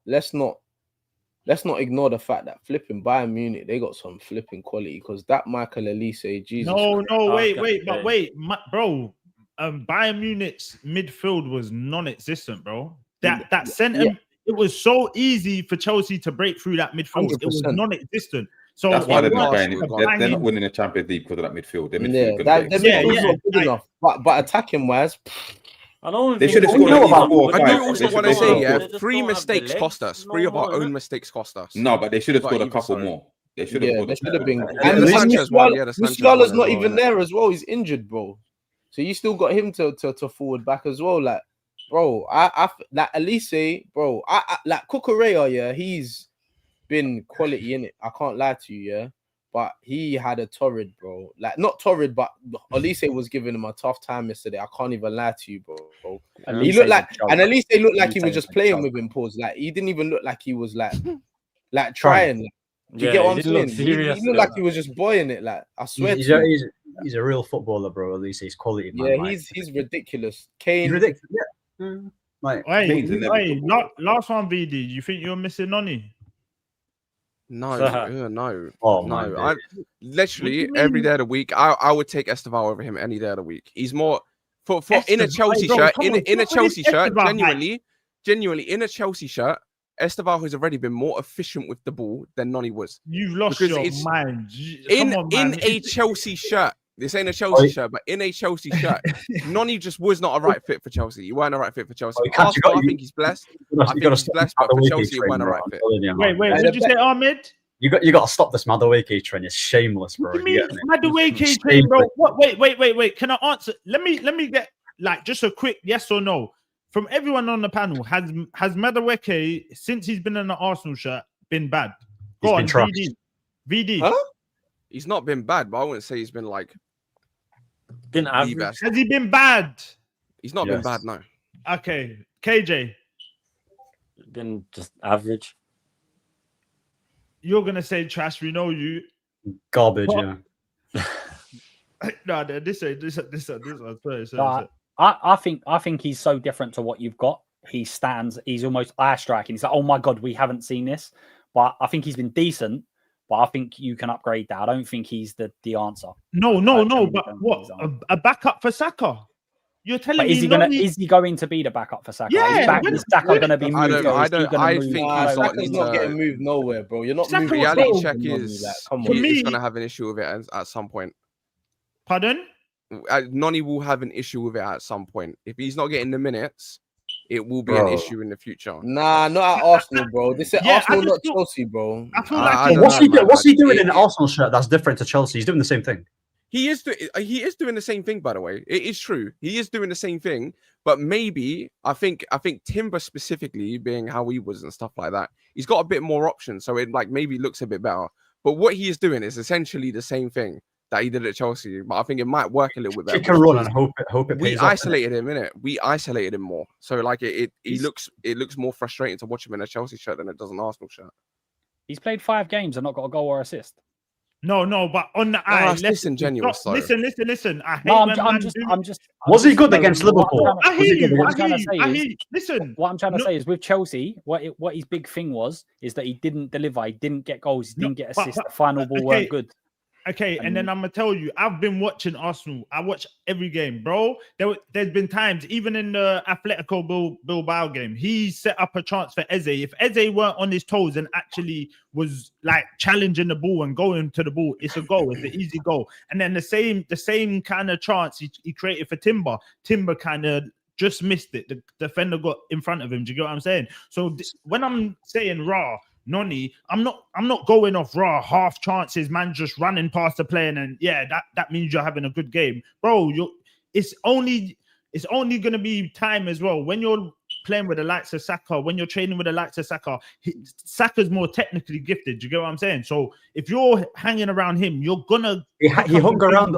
ignore the fact that flipping Bayern Munich, they got some flipping quality, because that Michael Elise, Jesus. Wait, bro. Bayern Munich's midfield was non-existent, bro. That centre, it was so easy for Chelsea to break through that midfield. 100%. It was non-existent. So that's why they're not winning the Champions League, because of that midfield. Their midfield's not good enough. But attacking wise, I don't. They should have scored. I do also want to say, yeah, 3 mistakes cost us. 3 of our own mistakes cost us. No, but they should have scored a couple more. They should have been. And Musiala's not even there as well. He's injured, bro. So you still got him to forward back as well. Like, bro, I like Elise, bro. I like Cucurella, yeah, he's been quality in it. I can't lie to you, yeah. But he had a torrid, bro. Like, not torrid, but Elise was giving him a tough time yesterday. I can't even lie to you, bro. He looked like, and Elise looked like he was just playing with him. Pause. Like, he didn't even look like he was like trying. Do you get what I'm saying? He looked like he was just boying it. Like, I swear. He's a real footballer, bro. At least he's quality, man. Yeah, he's ridiculous. Kane, he's ridiculous. Yeah. Like, last one, VD. You think you're missing Noni? No. Oh, no. Literally every day of the week, I would take Esteval over him any day of the week. He's more for in a Chelsea shirt. In a Chelsea shirt, genuinely in a Chelsea shirt, Esteval has already been more efficient with the ball than Noni was. You've lost your mind. In a Chelsea shirt, This ain't a Chelsea shirt, but in a Chelsea shirt, Noni just was not a right fit for Chelsea. He weren't a right fit for Chelsea. Arsenal, I think he's blessed. I think he's blessed, but for Chelsea, he weren't a right fit. Wait, what did you say, Ahmed? You got to stop this Madueke train. It's shameless, bro. What do you mean Madueke train, bro? What? Wait. Can I answer? Let me get like just a quick yes or no from everyone on the panel. Has Madueke, since he's been in the Arsenal shirt, been bad? Go on, VD. Huh? He's not been bad, but I wouldn't say he's been like been average. best. Has he been bad? He's not been bad, no. Okay, KJ. Been just average. You're gonna say trash. We know you. Garbage, yeah. No, this. I think he's so different to what you've got. He stands. He's almost eye striking. He's like, oh my god, we haven't seen this. But I think he's been decent. But I think you can upgrade that. I don't think he's the answer. No. But what? A backup for Saka? You're telling me is he going to be the backup for Saka? Yeah, is Saka going to be moved? I think Saka's not getting moved nowhere, bro. You're not moving. Reality check is he's going to have an issue with it at some point. Pardon? Noni will have an issue with it at some point. If he's not getting the minutes, it will be an issue in the future. Nah, not at Arsenal, bro. This is Arsenal, not Chelsea, bro. I feel like what's he doing in an Arsenal shirt that's different to Chelsea? He's doing the same thing. He is doing the same thing, by the way. It is true. He is doing the same thing, but maybe I think Timber specifically, being how he was and stuff like that, he's got a bit more options, so it like maybe looks a bit better. But what he is doing is essentially the same thing that he did at Chelsea, but I think it might work a little bit better. Kick and run and hope it pays We off, isolated him, innit? We isolated him more, so like it looks more frustrating to watch him in a Chelsea shirt than it does an Arsenal shirt. He's played 5 games and not got a goal or assist. No, but on the eye, that's disingenuous. Listen. I hate I'm just. Was he good against Liverpool? I hear you. Listen, what I'm trying to say is with Chelsea, what his big thing was is that he didn't deliver. He didn't get goals. He didn't get assists. The final ball weren't good. Okay, and then I'm gonna tell you, I've been watching Arsenal. I watch every game, bro. There's been times, even in the Atletico Bilbao game, he set up a chance for Eze. If Eze weren't on his toes and actually was like challenging the ball and going to the ball, it's a goal. It's an easy goal. And then the same kind of chance he created for Timber. Timber kind of just missed it. The defender got in front of him. Do you get what I'm saying? So when I'm saying raw. Noni, I'm not going off raw half chances, man, just running past the player, and that means you're having a good game, bro. It's only gonna be time as well when you're playing with the likes of Saka, when you're training with the likes of Saka. Saka's more technically gifted. Do you get what I'm saying? So if you're hanging around him, you're gonna he hung around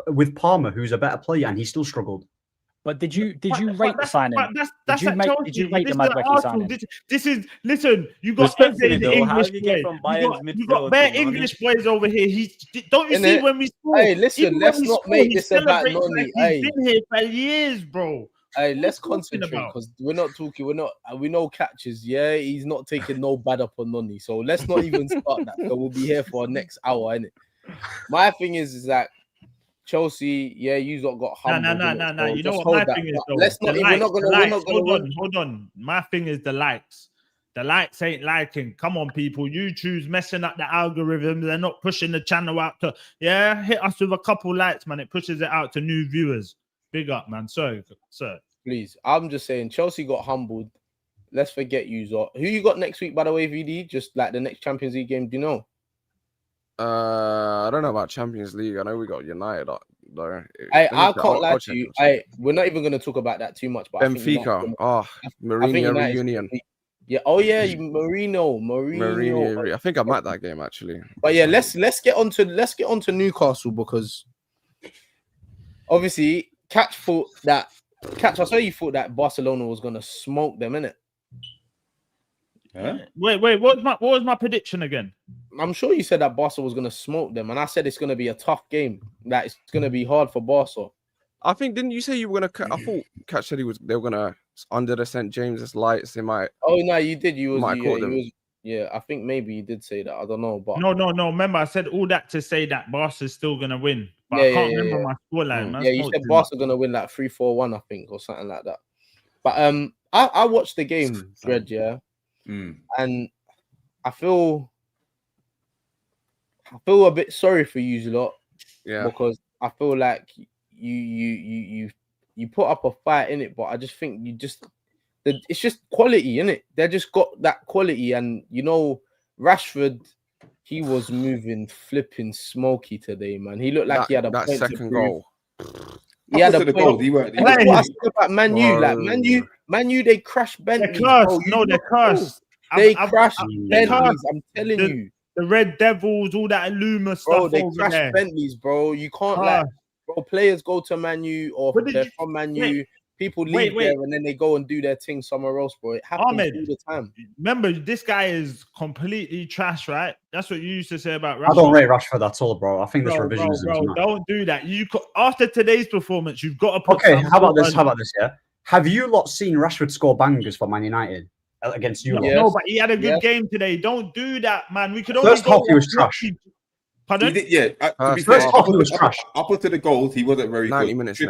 with Palmer, who's a better player, and he still struggled. But did you rate the signing? Did you rate the Madueke signing? This is listen. You got English boys. You got bare English boys over here. Don't you see when we score? Hey, listen. Let's not make this about Noni. He's been here for years, bro. Hey, let's concentrate because we're not talking. We know catches. Yeah, he's not taking no bad up on Noni. So let's not even start that. So we'll be here for our next hour, innit? My thing is that. Chelsea, you got humbled. No. You know what my thing is, though? Let's not. We're not gonna. Hold on. My thing is the likes. The likes ain't liking. Come on, people. YouTube's messing up the algorithm. They're not pushing the channel out to. Hit us with a couple likes, man. It pushes it out to new viewers. Big up, man. Sorry, sir. Please, I'm just saying. Chelsea got humbled. Let's forget you, Zot. Who you got next week, by the way, VD? Just like the next Champions League game. Do you know? I don't know about Champions League. I know we got United though. I can't lie to you. We're not even going to talk about that too much. But Benfica. Mourinho reunion. Yeah. Oh yeah, Mourinho. I think I'm at that game actually. But yeah, let's get onto Newcastle because obviously I saw you thought that Barcelona was going to smoke them, innit? Huh? Wait, what was my prediction again? I'm sure you said that Barca was going to smoke them, and I said it's going to be a tough game. That it's going to be hard for Barca. I think, didn't you say you were going to? I thought Catch said they were going to under the St James's lights. They might. Oh no, you did. Yeah, I think maybe you did say that. I don't know, but no. Remember, I said all that to say that Barca's still going to win, but I can't remember my scoreline. Yeah, you said Barca going to win like 3-4-1, I think, or something like that. But I watched the game, Fred. Yeah. And I feel a bit sorry for you lot, because I feel like you put up a fight in it, but I just think it's just quality in it. They just got that quality, and Rashford, he was moving flipping smoky today, man. He looked like he had a that point second to prove. goal. He had a the point. goals. He weren't. And that's what I said about Man U. Like Bro. Man U, they crash They're Bentleys. cursed. Bro. They're cursed. They crash they're Bentleys. cursed. I'm telling you, The Red Devils, all that Illuma stuff bro. They over crash there. Bentleys, bro. You can't bro. Players go to Man U or they're from Man U. People leave there and then they go and do their thing somewhere else, bro. It happens Ahmed, all the time. Remember, this guy is completely trash, right? That's what you used to say about Rashford. I don't rate Rashford at all, bro. I think this revision is don't do that. After today's performance, you've got to put. Okay, how about this? Yeah, have you lot seen Rashford score bangers for Man United against you? No, but he had a good game today. Don't do that, man. We could only first half he was trash. To Pardon? be fair, first half he was trash. Up until the goals, he wasn't very 90 good. minutes. He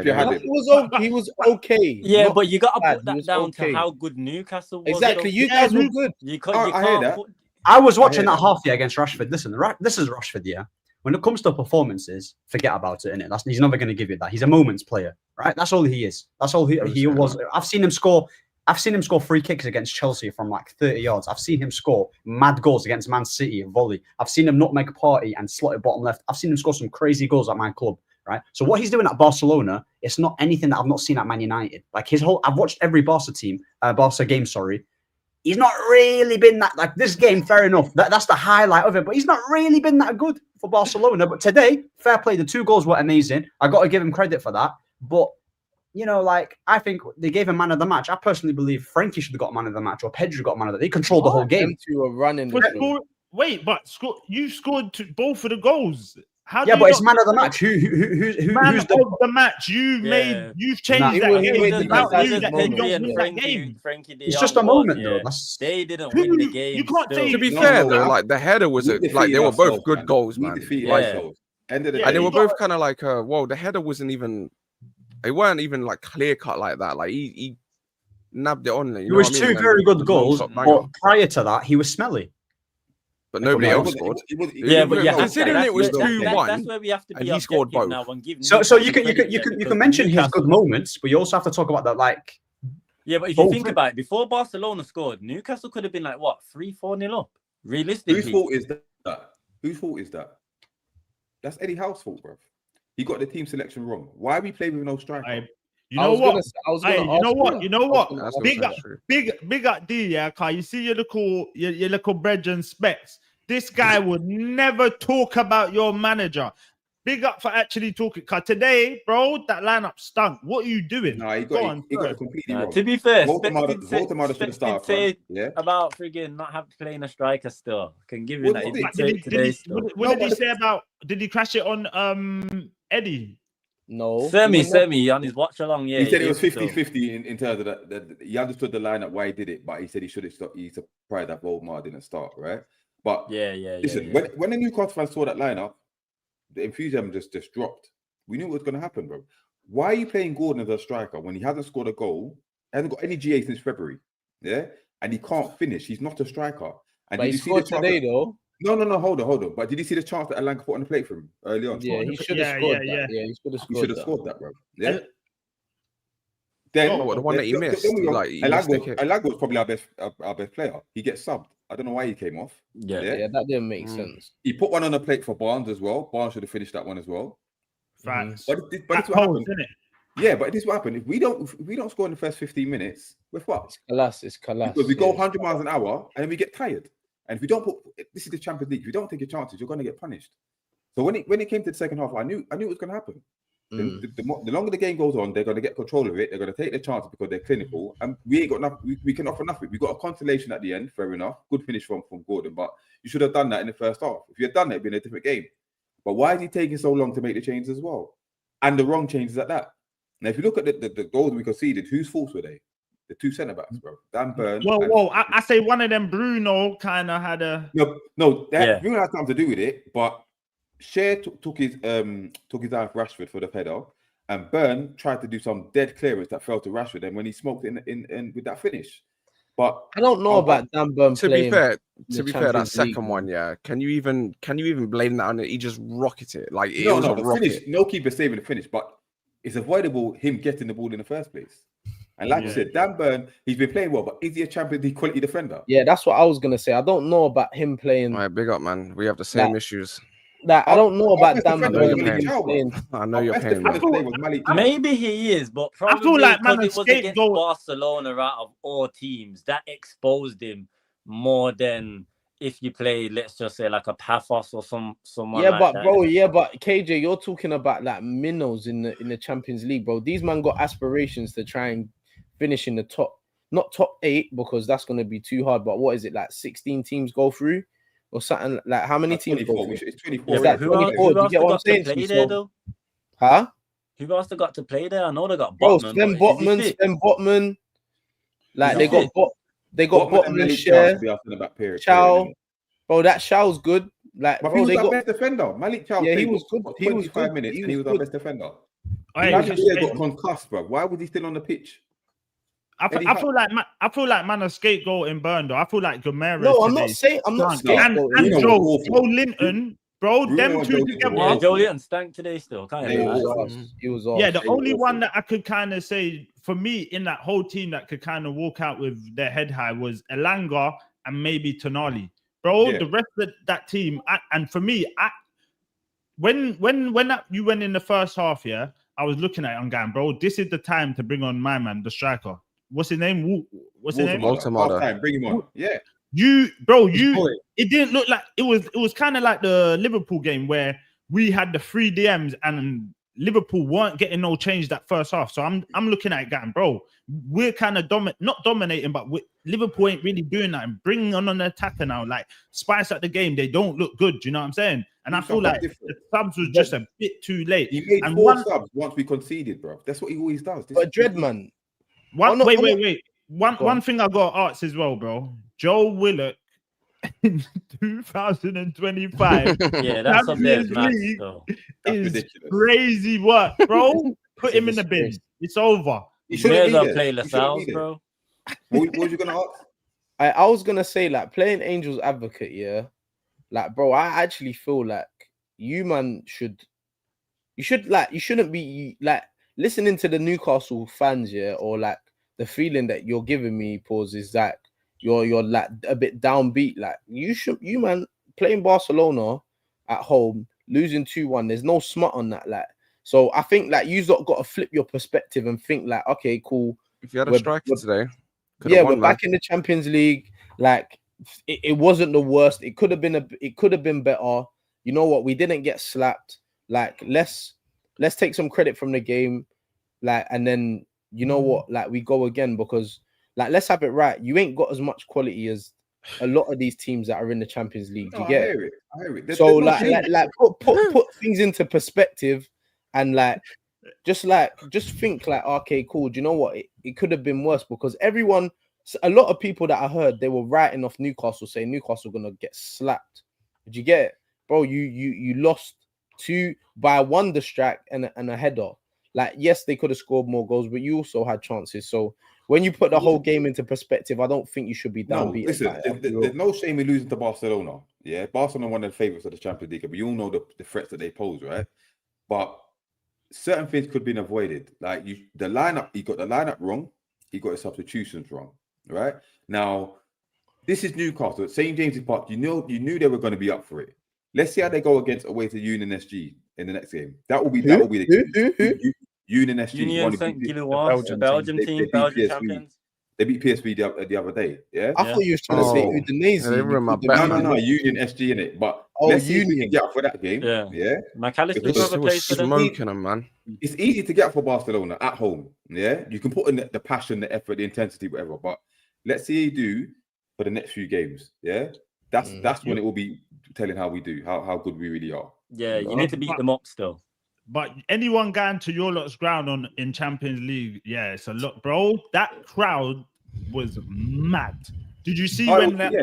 was okay. Yeah, but you got to put that down to how good Newcastle was. Exactly, you guys were good. You I hear that. I was watching that half year against Rashford. Listen, this is Rashford, yeah. When it comes to performances, forget about it, innit? He's never going to give you that. He's a moments player, right? That's all he is. That's all he was. I've seen him score free kicks against Chelsea from like 30 yards. I've seen him score mad goals against Man City, volley. I've seen him nutmeg party and slot it bottom left. I've seen him score some crazy goals at my club, right? So what he's doing at Barcelona, it's not anything that I've not seen at Man United. Like I've watched every Barca game, sorry. He's not really been that, like this game, fair enough. That's the highlight of it, but he's not really been that good for Barcelona. But today, fair play, the 2 goals were amazing. I got to give him credit for that. But I think they gave him man of the match. I personally believe Frankie should have got man of the match or Pedro got man of the match. They controlled the whole game. Them two were running. Wait, but you scored both of the goals. But it's man of the match. Who's the match? You've changed that game. It's just a moment, though. They didn't win the game. You can't say. To be fair, though, like the header was like they were both good goals, man. And they were both kind of like, the header wasn't even. They weren't even like clear cut like that. Like he nabbed it on. It was 2 very good goals, but prior to that, he was smelly. But nobody else scored. Considering it was 2-1, that's where we have to be. And he scored both. So you can mention his good moments, but you also have to talk about that, like. Yeah, but if you think about it, before Barcelona scored, Newcastle could have been like what 3-4-0 up. Realistically, whose fault is that? Whose fault is that? That's Eddie Howe's fault, bro. He got the team selection wrong. Why are we playing with no striker? You know what? Big up D, yeah. Cause you see your little brethren Specs. This guy would never talk about your manager. Big up for actually talking. Cause today, bro, that lineup stunk. What are you doing? No, he got it completely wrong. To be fair, Specs did say about friggin' not playing a striker still. I can give you that. What did he say about? Did he crash it on Eddie? No. Semi on his watch along. Yeah, he said it was 50-50 in terms of that. He understood the lineup why he did it, but he said he should have stopped. He's surprised that Voldemar didn't start, right? But listen, when the Newcastle fans saw that lineup, the enthusiasm just dropped. We knew what was going to happen, bro. Why are you playing Gordon as a striker when he hasn't scored a goal, hasn't got any GA since February, and he can't finish? He's not a striker. And but he scored today, though. No, hold on. But did you see the chance that Alanka put on the plate for him early on? Yeah, he should have scored that. Yeah, he should have scored that, bro. Yeah. Then the one that he missed. Alanka was probably our best player. He gets subbed. I don't know why he came off. Yeah, that didn't make sense. He put one on the plate for Barnes as well. Barnes should have finished that one as well. Facts. But this what happened. Yeah, but this is what happened. If we don't score in the first 15 minutes, we're fucked. It's collapse. Because we go 100 miles an hour and then we get tired. And if you don't this is the Champions League. If you don't take your chances, you're going to get punished. So when it came to the second half, I knew it was going to happen. The longer the game goes on, they're going to get control of it. They're going to take their chances because they're clinical, and we ain't got enough. We can offer nothing. We got a consolation at the end, fair enough. Good finish from Gordon, but you should have done that in the first half. If you had done that, it'd been a different game. But why is he taking so long to make the changes as well, and the wrong changes at that? Now, if you look at the goals we conceded, whose faults were they? The 2 centre backs, bro. Dan Burn. Whoa! I say one of them, Bruno, kind of had a no. Bruno had something to do with it, but Cher took his eye off Rashford for the header, and Burn tried to do some dead clearance that fell to Rashford. And when he smoked in with that finish, But I don't know about Dan Burn To be playing. fair, the that Champions League, second one, yeah. Can you even blame that on it? He just rocketed it. Like it no, was a the rocket. finish. No keeper saving the finish, but it's avoidable him getting the ball in the first place. And like you said, Dan Burn, he's been playing well, but is he a Champions League quality defender? Yeah, that's what I was gonna say. I don't know about him playing. All right, big up, man. We have the same issues. Like, I don't know about Dan I know Burn your pain. playing. I know your pain, man. Maybe he is, but probably I feel like, man, because it was against Barcelona out of all teams that exposed him more than if you play, let's just say, like a Paphos or someone. Yeah, like but that. bro, but KJ, you're talking about like minnows in the Champions League, bro. These man got aspirations to try and finish in the not top 8 because that's gonna be too hard. But what is it, like 16 teams go through or something? Like how many teams go through? It's 24. It's like 24. Do you get what I'm saying? Huh? Who else they got to play there? I know they got Bro, Botman. Sven Botman. Like they got Botman, Share, Chow. Bro, that Shaw's good. Like, but bro, he was they got best defender. Malik Chow. Yeah, he was good. He was 25 good. minutes, He and he was was our good. best defender. Hey, He got concussed, bro. Why was he still on the pitch? I feel like man a scapegoating Burn though. I feel like Gomeres. No, I'm not scapegoating. And Joe Linton, bro, them two together. Yeah, Joe Linton stank today still. He was off. Yeah, the only one that I could kind of say for me in that whole team that could kind of walk out with their head high was Elanga and maybe Tonali. Bro, the rest of that team, and for me, when you went in the first half, yeah, I was looking at it and going, bro, this is the time to bring on my man, the striker. What's his name? What's his name? Time, bring him on. Yeah. It didn't look like it was kind of like the Liverpool game where we had the 3 DMs and Liverpool weren't getting no change that first half. So I'm looking at it going, bro, we're kind of not dominating, but Liverpool ain't really doing that and bringing on an attacker now, like spice up the game. They don't look good. Do you know what I'm saying? And I feel like the subs was just a bit too late. He made 4 subs once we conceded, bro. That's what he always does. But Dreadman. Wait. One thing I got to ask as well, bro. Joe Willock in 2025. Yeah, that's up there. Is crazy work, bro. Put him in the bin. It's over. You may as well play LaSalle, bro. What was you gonna ask? I was gonna say, like, playing Angels advocate, yeah. Like, bro, I actually feel like you shouldn't be like listening to the Newcastle fans, yeah, or like the feeling that you're giving me, Pause, is like you're like a bit downbeat. Like you man playing Barcelona at home, losing 2-1. There's no smut on that. Like, so I think like you've got to flip your perspective and think like, okay, cool. If you had a striker today, we're back in the Champions League. Like it wasn't the worst. It could have been better. You know what? We didn't get slapped. Like let's take some credit from the game. Like, and then you know what? Like we go again because like let's have it right. You ain't got as much quality as a lot of these teams that are in the Champions League. You get it? I hear it. So like put things into perspective and like just think like, okay, cool. Do you know what? It could have been worse because a lot of people that I heard, they were writing off Newcastle, saying Newcastle gonna get slapped. Did you get it? Bro, you lost 2 by 1 distract and a header. Like, yes, they could have scored more goals, but you also had chances. So when you put the whole game into perspective, I don't think you should be downbeat. No, listen, there's no shame in losing to Barcelona. Yeah, Barcelona one of the favourites of the Champions League, but you all know the threats that they pose, right? But certain things could have been avoided. Like he got the lineup wrong. He got his substitutions wrong, right? Now, this is Newcastle at St. James's Park. You knew they were going to be up for it. Let's see how they go against away to Union SG in the next game. That will be the Union SG. Union St. GW1, Belgium team, Belgian champions. They beat PSV the other day. Yeah, I thought you were trying to say Udinese. No, Union SG in it. But let's see if we can get up for that game. Yeah. McAllister's brother plays for them. Smoking them, man. It's easy to get up for Barcelona at home. Yeah, you can put in the passion, the effort, the intensity, whatever. But let's see how you do for the next few games. Yeah, that's when it will be telling how we do, how good we really are. Yeah, you need to beat them up still. But anyone going to your lot's ground in Champions League, yeah, it's a lot, bro. That crowd was mad. Did you see when that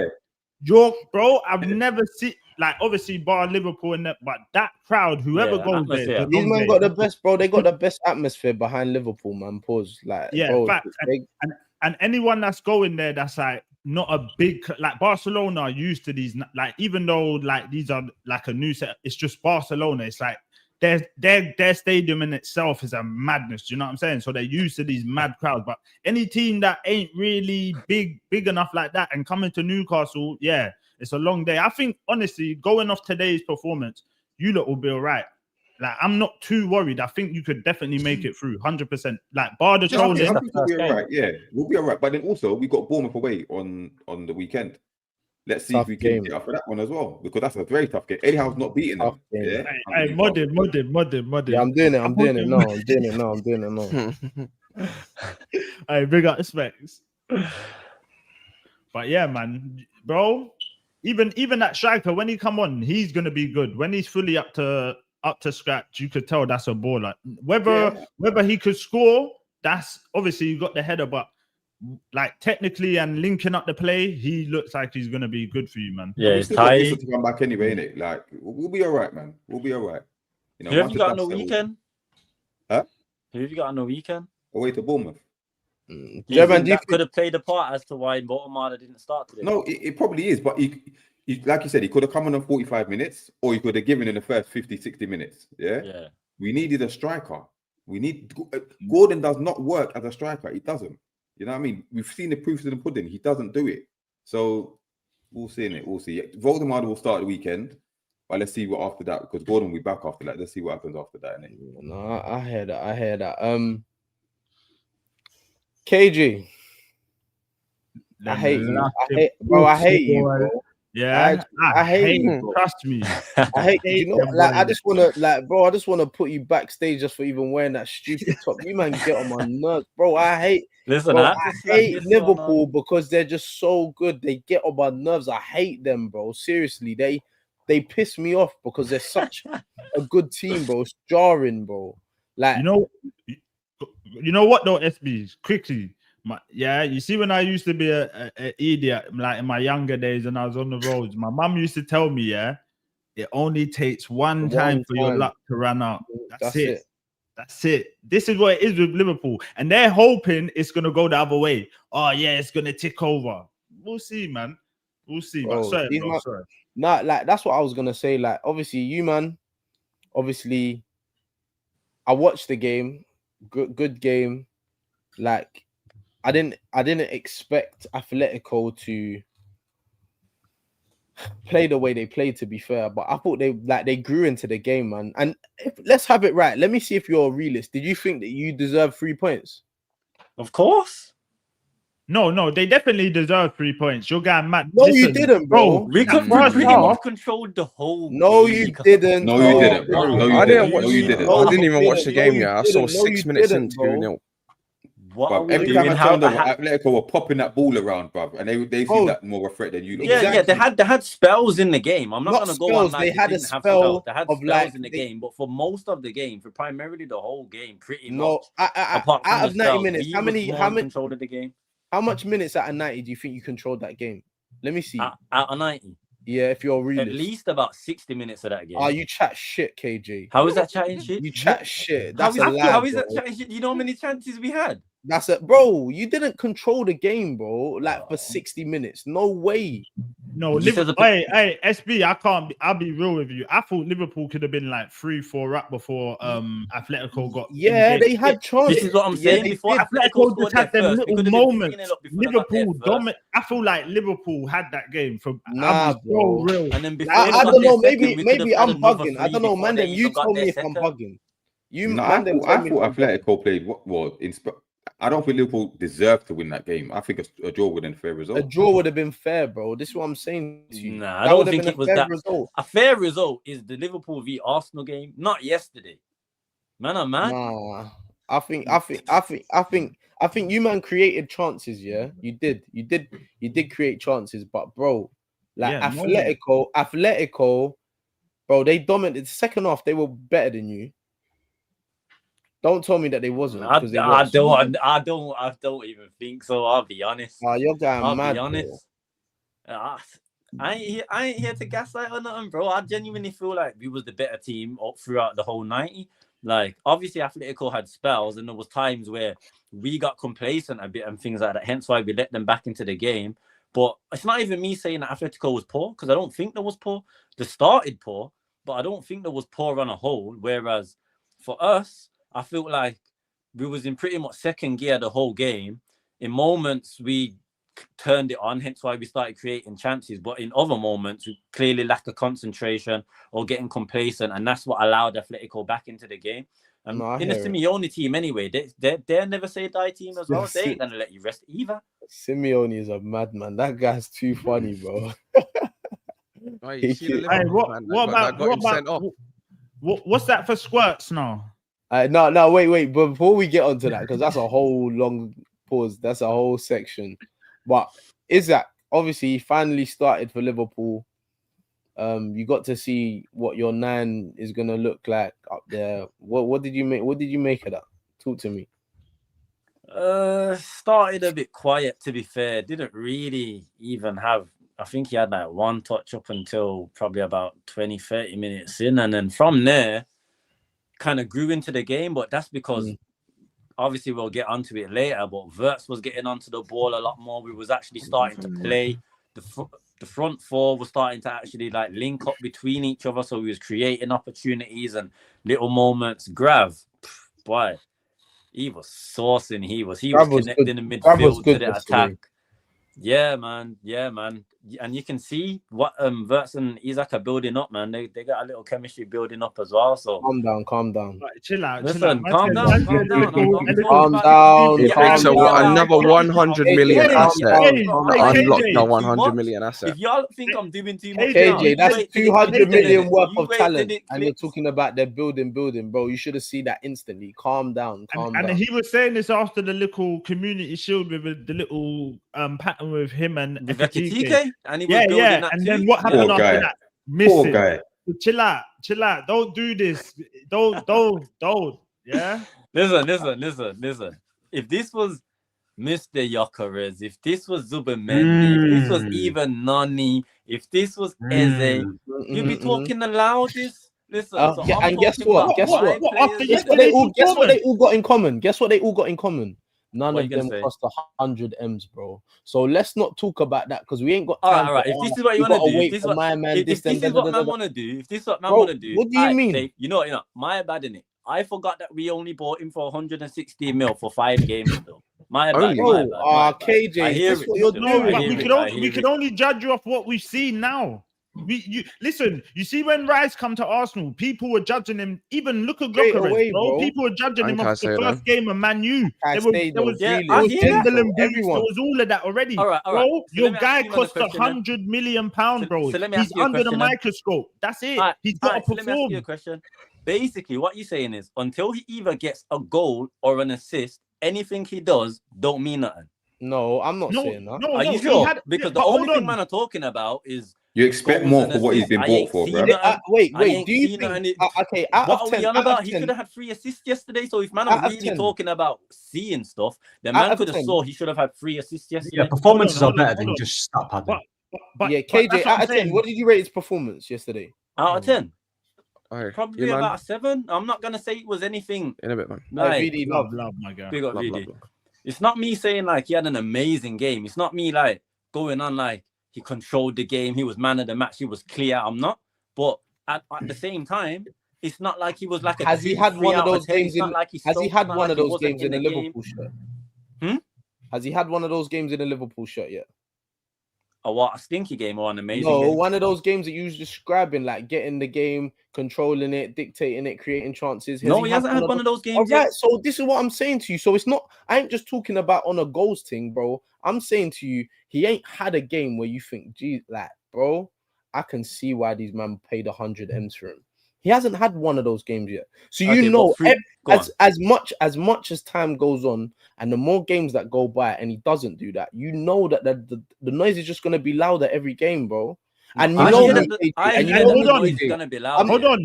York, bro? I've never seen like obviously bar Liverpool in that, but that crowd, whoever goes there, these men got the best, bro. They got the best atmosphere behind Liverpool, man. Pause, like, yeah, bro, fact. and anyone that's going there, that's like not a big, like Barcelona are used to these, like even though like these are like a new set, it's just Barcelona. It's like their stadium in itself is a madness. Do you know what I'm saying? So they're used to these mad crowds. But any team that ain't really big enough like that and coming to Newcastle, yeah, it's a long day. I think honestly, going off today's performance, you lot will be all right. Like, I'm not too worried. I think you could definitely make it through 100%. Like, bar the trolling. I think we'll be all right. Yeah, we'll be all right. But then also, we got Bournemouth away on the weekend. Let's see if we can get up for that one as well, because that's a very tough game. Eddie Howe's not beating them. Yeah. Hey, modern. Yeah, I'm doing it. No. Hey, big up specs. But yeah, man, bro. Even that striker, when he come on, he's gonna be good. When he's fully up to scratch, you could tell that's a baller. Whether he could score, that's obviously you got the header, but like technically and linking up the play, he looks like he's gonna be good for you, man. Yeah, it's tight. To come back anyway, innit? Like, we'll be all right, man. We'll be all right. You know, who have you got on the weekend? Huh? Who have you got on the weekend? Away to Bournemouth. That could have played a part as to why Bournemouth didn't start today. No, it probably is, but he, like you said, he could have come on 45 minutes, or he could have given in the first 50, 60 minutes. Yeah. We needed a striker. Gordon does not work as a striker. He doesn't. You know what I mean? We've seen the proofs in the pudding. He doesn't do it. So we'll see in it. We'll see. Voldemort will start the weekend, but let's see what after that, because Gordon will be back after that. Let's see what happens after that. Innit? No, I hear that. KG. I hate you. I hate you, bro. Yeah, I hate you. Bro. Trust me. I hate you. Know, like, I just want to put you backstage just for even wearing that stupid top. You man get on my nerves, bro. I hate Liverpool because they're just so good. They get on my nerves. I hate them, bro. Seriously, they piss me off because they're such a good team, bro. It's jarring, bro. Like, you know what though, SB, quickly. You see, when I used to be an idiot, like in my younger days, and I was on the roads, my mum used to tell me, it only takes one time for your luck to run out. That's it. That's it. This is what it is with Liverpool, and they're hoping it's gonna go the other way. Oh yeah, it's gonna tick over. We'll see, man. We'll see. Bro, sorry. Nah, like that's what I was gonna say. Like, obviously, you man. Obviously, I watched the game. Good game. Like, I didn't expect Atletico to play the way they played, to be fair, but I thought they grew into the game, man. And let's have it right. Let me see if you're a realist. Did you think that you deserve 3 points? Of course. No, they definitely deserve 3 points. You're going mad. No, you didn't, bro. We pretty much controlled the whole game. No, you didn't. No, you didn't, bro. No, I didn't watch. I didn't even watch the game yet. I saw 6 minutes into 2-0. Every time I turned over, Atletico were popping that ball around, bruv, and they see that more a threat than you. Yeah, they had spells in the game. I'm not gonna go on like they had a spell. They had spells in the game, but for most of the game, for primarily the whole game, pretty much. Apart from out of 90 minutes, how many controlled the game? How much minutes out of 90 do you think you controlled that game? Let me see. Out of 90. Yeah, if you're realist. At least about 60 minutes of that game. Oh, you chat shit, KG. How is that chatting shit? You chat shit. How is that chatting shit? You know how many chances we had? That's it, bro. You didn't control the game, bro. Like for 60 minutes. No way. No, hey, SB, I'll be real with you. I thought Liverpool could have been like 3-4 up before Atletico got. Yeah, they had chances. This is what I'm saying. Before Atletico just had them little moments. Liverpool dominant. I feel like Liverpool had that game from. Nah, bro. Real. And then before I don't know. Maybe I'm bugging. I don't know, man. You told me if I'm bugging. I thought Atletico played what in. I don't think Liverpool deserved to win that game. I think a draw would have been a fair result. A draw would have been fair, bro. This is what I'm saying to you. Nah, I don't think it was that. Result. A fair result is the Liverpool v Arsenal game, not yesterday. Man, Nah, I think you man created chances. Yeah, you did create chances, but bro, like Atletico, bro, they dominated. The second half, they were better than you. Don't tell me that they wasn't. I don't even think so. I'll be honest. You're going mad. I'll be honest. I ain't here to gaslight or nothing, bro. I genuinely feel like we was the better team throughout the whole 90. Like, obviously, Atletico had spells, and there was times where we got complacent a bit and things like that. Hence why we let them back into the game. But it's not even me saying that Atletico was poor, because I don't think they was poor. They started poor, but I don't think they was poor on a whole. Whereas for us, I felt like we was in pretty much second gear the whole game. In moments, we turned it on, hence why we started creating chances. But in other moments, we clearly lack of concentration or getting complacent, and that's what allowed Atletico back into the game. And in a Simeone team anyway, they're never say die team as well. They ain't gonna let you rest either. Simeone is a madman. That guy's too funny, bro. What's that for squirts now? No, wait. But before we get onto that, because that's a whole long pause. That's a whole section. But Isaac, obviously, he finally started for Liverpool. You got to see what your 9 is gonna look like up there. What did you make? What did you make of that? Talk to me. Started a bit quiet, to be fair. Didn't really even have. I think he had like one touch up until probably about 20-30 minutes in, and then from there, kind of grew into the game. But that's because. Obviously, we'll get onto it later, but Wirtz was getting onto the ball a lot more. We was actually starting to play. The front four was starting to actually like link up between each other. So we was creating opportunities and little moments. Grav, boy, he was saucing. He was connecting the midfield to the attack. Yeah, man. And you can see what Wirtz and Isaac are building up, man. They got a little chemistry building up as well. So calm down. Right, chill out. Calm down. Another 100 million asset. Unlocked the 100 million asset. If y'all think I'm doing too much, KJ, that's 200 million worth of talent, and you're talking about they're building, bro. You should have seen that instantly. Calm down. And he was saying this after the little community shield with the little pattern with him and TK. And he was and then what happened after that? Missing. Chill out. Don't do this. Don't. Yeah. Listen. If this was Mr. Yokeres, if this was Zubimendi, if this was even Nani, if this was Eze, you'd be talking the loudest. Listen, and guess what? Guess what they all got in common? None of them cost 100 M's, bro. So let's not talk about that because we ain't got time. All right. If this is what you want to do, if this is what man want to do, what do you mean? Say, you know, my bad in it. I forgot that we only bought him for 160 mil for 5 games, though. My bad. KJ, what you're doing. We can only judge you off what we've seen now. Listen, you see when Rice come to Arsenal, people were judging him. Even look at Gyökeres, bro. People were judging him off the first game of Man U. There was Timberland boots, there was all of that already. All right. Bro, So your guy cost £100 million, bro. So let me ask He's you a under the question, microscope. That's it. He's got to perform. Let me ask you a question. Basically, what you're saying is until he either gets a goal or an assist, anything he does don't mean nothing. No, I'm not saying that. Are you sure? Because the only thing man are talking about is you expect more for what he's been bought for, bro. Wait. Do you think? Okay, out what of 10, are we on about? He could have had 3 assists yesterday. So if man was really talking about seeing stuff, then man could have saw he should have had 3 assists yesterday. Yeah, performances are better than just stop padding. But KJ, out of 10, what did you rate his performance yesterday? Out of 10. Probably about a 7. I'm not gonna say it was anything. In a bit, man. VD, love, my guy. Big up VD. It's not me saying like he had an amazing game. It's not me like going on like he controlled the game. He was man of the match. He was clear. I'm not. But at the same time, it's not like he was like a. Has he had one of those games in? Has he had one of those games in the Liverpool shirt? Has he had one of those games in the Liverpool shirt yet? A stinky game or an amazing game? No, one of those games that you was describing, like getting the game, controlling it, dictating it, creating chances. He hasn't had one of those games. All right, so this is what I'm saying to you. So it's not, I ain't just talking about on a goals thing, bro. I'm saying to you, he ain't had a game where you think, gee, like, bro, I can see why these men paid 100 M's for him. He hasn't had one of those games yet. So you know, as much as time goes on and the more games that go by and he doesn't do that, you know that the noise is just going to be louder every game, bro. And you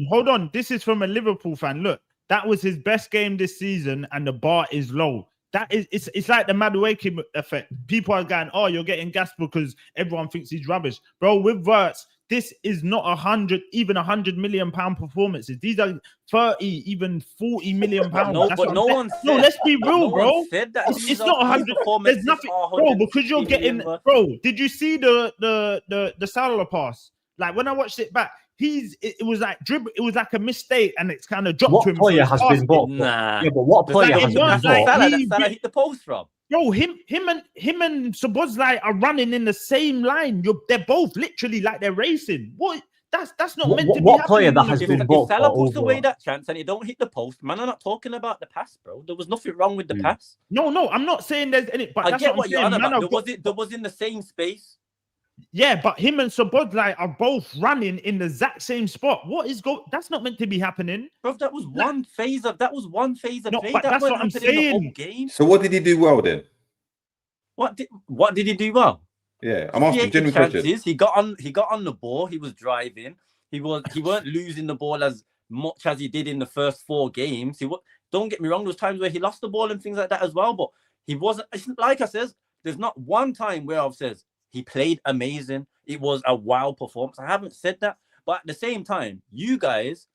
hold on. This is from a Liverpool fan. Look, that was his best game this season and the bar is low. That is, it's like the Madueke effect. People are going, oh, you're getting gassed because everyone thinks he's rubbish. Bro, with Wirtz, this is not 100, even 100 million pound performances. These are 30, even 40 million pounds. No, That's but what no I'm one saying. said. No, let's be real, No bro. one said that It's not 100. There's nothing, bro, because you're getting, bro. Did you see the Salah pass? Like when I watched it back, it was like dribble. It was like a mistake, and it's kind of dropped What to him. player has been bought? Nah. Yeah, but what player Like, has it been weren't bought? like Salah hit the post from. Bro, him and Szoboszlai are running in the same line. They're both literally like they're racing. What? That's not meant to be what player happening. that has been If bought Salah for puts over? away that chance and it don't hit the post, man, I'm not talking about the pass, bro. There was nothing wrong with the pass. No, I'm not saying there's any. But I that's get what what you're I'm on saying. about. There was in the same space. Yeah, but him and Szoboszlai are both running in the exact same spot. What is That's not meant to be happening, bro. That was one phase of play. But that that's wasn't what I'm happening the whole saying. game. So what did he do well then? What did he do well? Yeah, I'm asking genuine chances. question. He got on the ball. He was driving. He weren't losing the ball as much as he did in the first 4 games. Don't get me wrong. There was times where he lost the ball and things like that as well. But he wasn't. Like I says, there's not one time where I've says he played amazing. It was a wow performance. I haven't said that. But at the same time, you guys,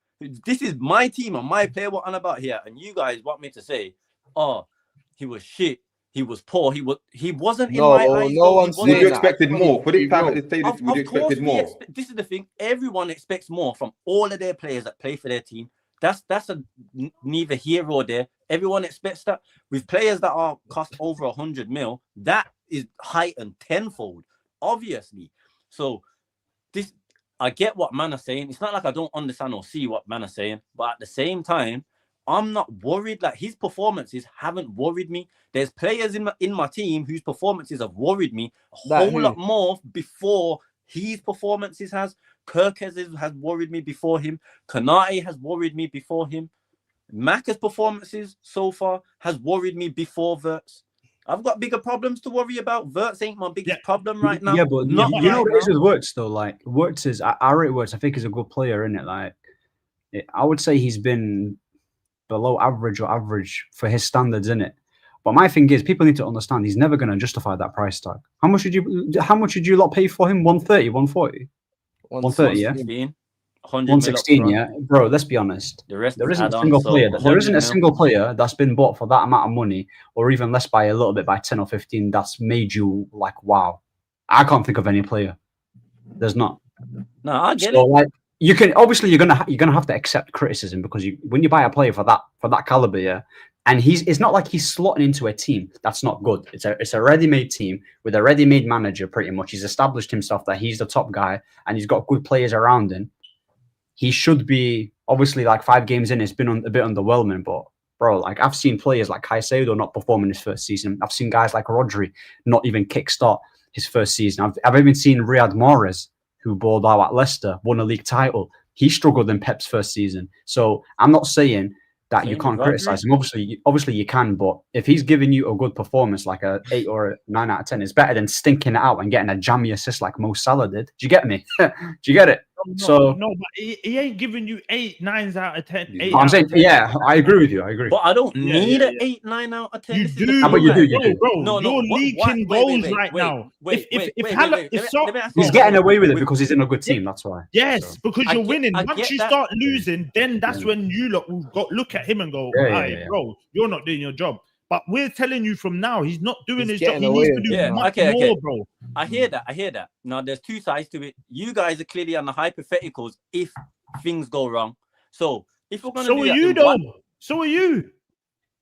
this is my team and my player. What I'm about here, and you guys want me to say, oh, he was shit. He was poor. He wasn't in my eyes. No one's Would you saying expected more for this time at this stage? Of Would you expected more? This is the thing. Everyone expects more from all of their players that play for their team. That's neither here or there. Everyone expects that. With players that are cost over 100 mil, that is heightened tenfold, obviously. So I get what man are saying. It's not like I don't understand or see what man are saying, but at the same time, I'm not worried. Like his performances haven't worried me. There's players in my team whose performances have worried me a whole lot more before his performances has. Kirk has worried me before him. Konate has worried me before him. Macca's performances so far has worried me before Wirtz. I've got bigger problems to worry about. Wirtz ain't my biggest problem right now. Yeah, but you know what it is with Wirtz though. Like Wirtz is, I rate Wirtz. I think he's a good player, isn't it? Like I would say he's been below average or average for his standards, in it. But my thing is, people need to understand he's never going to justify that price tag. How much did you lot pay for him? 130, 140, 130, yeah. 116, yeah, bro. Let's be honest. There isn't a single player. There isn't a single player that's been bought for that amount of money, or even less by a little bit, by 10 or 15. That's made you like, wow. I can't think of any player. There's not. No, I get it. Like you can obviously you're gonna have to accept criticism because when you buy a player for that caliber, yeah, and it's not like he's slotting into a team that's not good. It's a ready-made team with a ready-made manager. Pretty much, he's established himself that he's the top guy, and he's got good players around him. He should be obviously like 5 games in. It's been a bit underwhelming, but bro, like I've seen players like Caicedo not perform in his first season. I've seen guys like Rodri not even kickstart his first season. I've even seen Riyad Mahrez, who balled out at Leicester, won a league title. He struggled in Pep's first season. So I'm not saying that you can't criticize him. Obviously you can, but if he's giving you a good performance, like a 8 or a 9 out of 10, it's better than stinking it out and getting a jammy assist like Mo Salah did. Do you get me? Do you get it? No, but he ain't giving you 8, 9s out of 10. I'm saying, yeah, I agree with you. But I don't need an 8, 9 out of 10. You do, but you do. Bro, no, you're leaking goals right now. He's getting away with it because he's in a good team. That's why. Yes, because you're winning. Once you start losing, then that's when you look at him and go, bro, you're not doing your job. But we're telling you from now, he's not doing his job. He needs to do much more, bro. I hear that. Now, there's 2 sides to it. You guys are clearly on the hypotheticals if things go wrong. So, if we're going to So are you.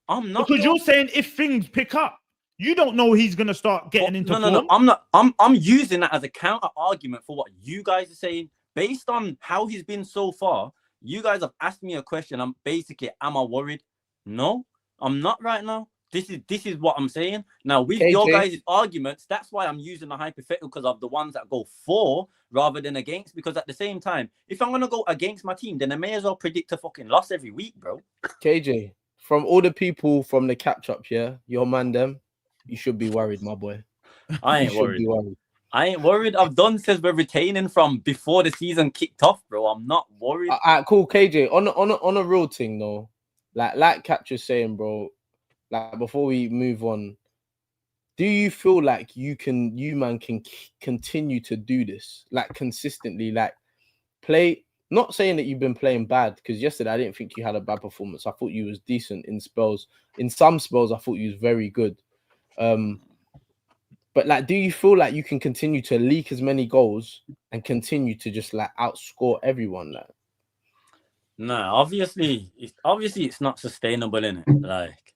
I'm not. Because you're saying if things pick up, you don't know he's going to start getting into form. No. I'm not. I'm using that as a counter argument for what you guys are saying. Based on how he's been so far, you guys have asked me a question. Am I worried? No, I'm not right now. This is what I'm saying. Now, with your guys' arguments, that's why I'm using the hypothetical because of the ones that go for rather than against. Because at the same time, if I'm going to go against my team, then I may as well predict a fucking loss every week, bro. KJ, from all the people from the catch-up, yeah, your man them, you should be worried, my boy. I ain't worried. I've done says we're retaining from before the season kicked off, bro. I'm not worried. All right, cool, KJ. On a real thing, though, like Catch is saying, bro, like before we move on, do you feel like you man can continue to do this like consistently, like play? Not saying that you've been playing bad, because yesterday I didn't think you had a bad performance. I thought you was decent in spells. In some spells, I thought you was very good. But like, do you feel like you can continue to leak as many goals and continue to just like outscore everyone? Like, no, obviously it's not sustainable, innit? Like,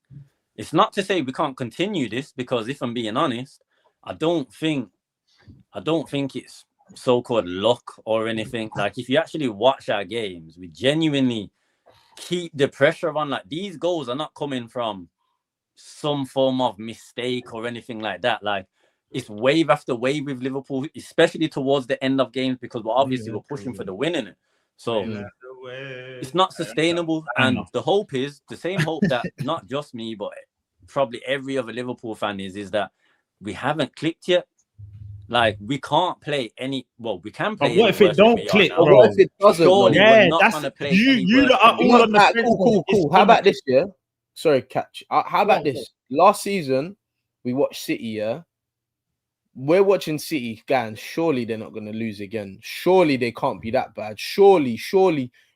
it's not to say we can't continue this, because if I'm being honest, I don't think it's so-called luck or anything. Like, if you actually watch our games, we genuinely keep the pressure on. Like, these goals are not coming from some form of mistake or anything like that. Like, it's wave after wave with Liverpool, especially towards the end of games, because we're pushing for the win, in it. So it's not sustainable. And the hope is the same hope that not just me, but probably every other Liverpool fan is that we haven't clicked yet. Like, we can't play any. Well, we can play. But what if it don't click, bro? What if it doesn't? Surely Yeah, we're not gonna play. You lot are all on the fence. Cool. How about this? Yeah. Sorry, catch. How about this? Last season, we watched City. Yeah. We're watching City, guys. Surely they're not going to lose again. Surely they can't be that bad. Surely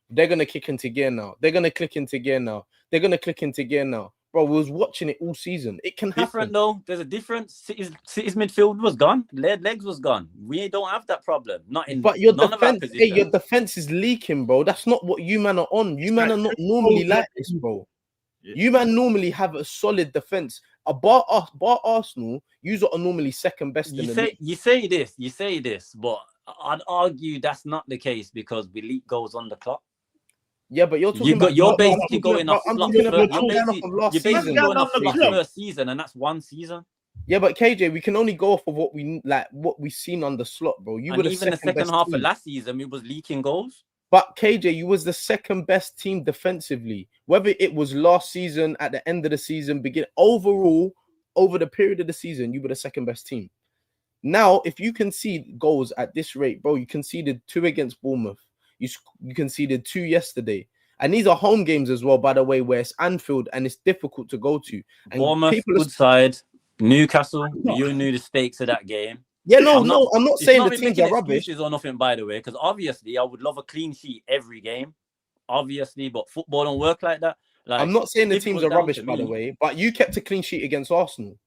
they're going to kick into gear now. They're going to click into gear now. They're going to click into gear now. Bro, we was watching it all season. It can happen. Different though. There's a difference. City's midfield was gone. Legs was gone. We don't have that problem. Not in. But your defense, your defense is leaking, bro. That's not what you man are on. You man are not normally like this, bro. You man normally have a solid defense. Bar Arsenal, you are normally second best in the league. You say this, but I'd argue that's not the case, because we leak goals on the clock. Yeah, but you're basically going off first season, and that's one season. Yeah, but KJ, we can only go off of what we've seen on the slot, bro. You were even the second half of last season, we was leaking goals. But KJ, you was the second best team defensively. Whether it was last season, at the end of the season, overall, over the period of the season, you were the second best team. Now, if you concede goals at this rate, bro, you conceded 2 against Bournemouth. You conceded 2 yesterday. And these are home games as well, by the way, where it's Anfield and it's difficult to go to. And Bournemouth, good side. Newcastle, you knew the stakes of that game. Yeah, I'm not saying the teams are rubbish or nothing, by the way, because obviously I would love a clean sheet every game, obviously, but football don't work like that. Like, I'm not saying the teams are rubbish, by the way, but you kept a clean sheet against Arsenal.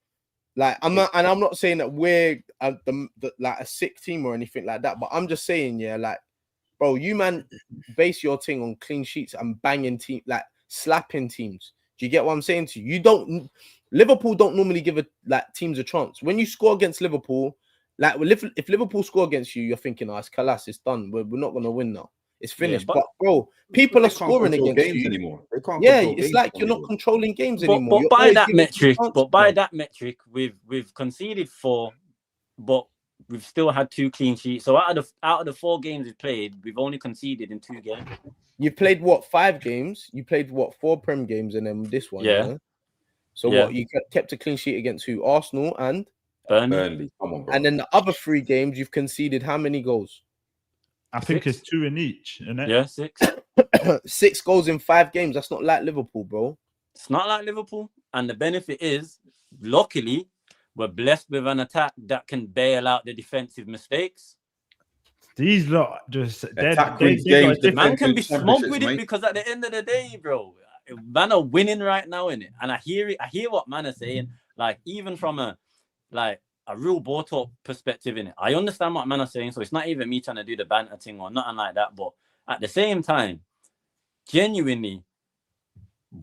Like, I'm not saying that we're like a sick team or anything like that, but I'm just saying, yeah, like, bro, you man base your thing on clean sheets and banging like slapping teams. Do you get what I'm saying to you? Liverpool don't normally give teams a chance. When you score against Liverpool, like, if Liverpool score against you, you're thinking, it's Kalas, it's done. We're not going to win now. It's finished. Yeah, but bro, people are scoring against you anymore. It's like you're not controlling games anymore. But by that metric, we've conceded 4, but we've still had 2 clean sheets. So out of the 4 games we've played, we've only conceded in 2 games. You've played 5 games? You played 4 Prem games and then this one? Yeah. So what? You kept a clean sheet against who? Arsenal and Burnley. Come on, bro. And then the other 3 games, you've conceded how many goals? I think it's 2 in each, isn't it? Yeah, 6. 6 goals in 5 games. That's not like Liverpool, bro. It's not like Liverpool. And the benefit is, luckily, we're blessed with an attack that can bail out the defensive mistakes. These lot just... Man can be smug with it, because at the end of the day, bro, man are winning right now, innit? And I hear what man are saying. Like, even from a real ball talk perspective, in it, I understand what man are saying, so it's not even me trying to do the banter thing or nothing like that. But at the same time, genuinely,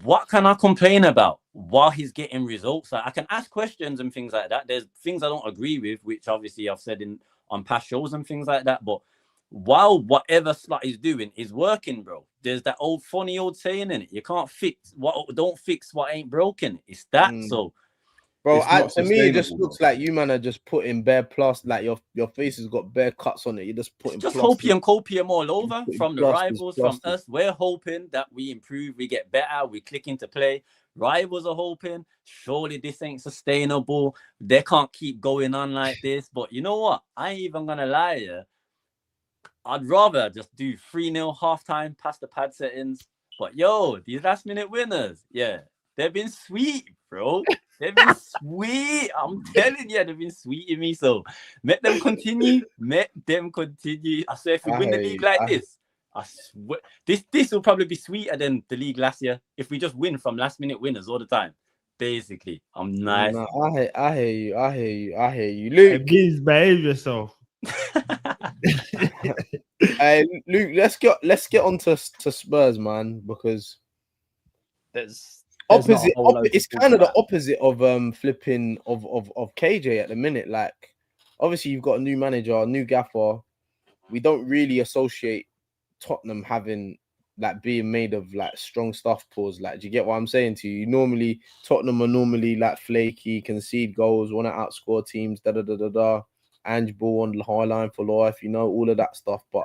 what can I complain about while he's getting results? Like, I can ask questions and things like that. There's things I don't agree with, which obviously I've said on past shows and things like that. But while whatever Slot is doing is working, bro, there's that funny old saying in it: you can't fix don't fix what ain't broken. It's that. So, bro, to me, it just looks like you man are just putting bare plus, like your face has got bare cuts on it. You're just putting just copium all over from the rivals, from us. We're hoping that we improve, we get better, we click into play. Rivals are hoping, surely this ain't sustainable. They can't keep going on like this. But you know what? I ain't even gonna lie to you. I'd rather just do 3-0 halftime, past the pad settings. But yo, these last minute winners, yeah, they've been sweet, bro. They've been sweet. I'm telling you, they've been sweeting me. So let them continue. Let them continue. I swear, if we win the league like this, I swear this will probably be sweeter than the league last year if we just win from last minute winners all the time. Basically, I'm nice. No, I hear you. Luke, please behave yourself. Luke, let's get on to Spurs, man, because there's opposite. It's kind of the opposite of flipping of KJ at the minute. Like, obviously, you've got a new manager, a new gaffer. We don't really associate Tottenham having like being made of like strong stuff pause. Like, do you get what I'm saying to you? Normally, Tottenham are normally like flaky, concede goals, want to outscore teams, Ange ball on the high line for life, you know, all of that stuff. But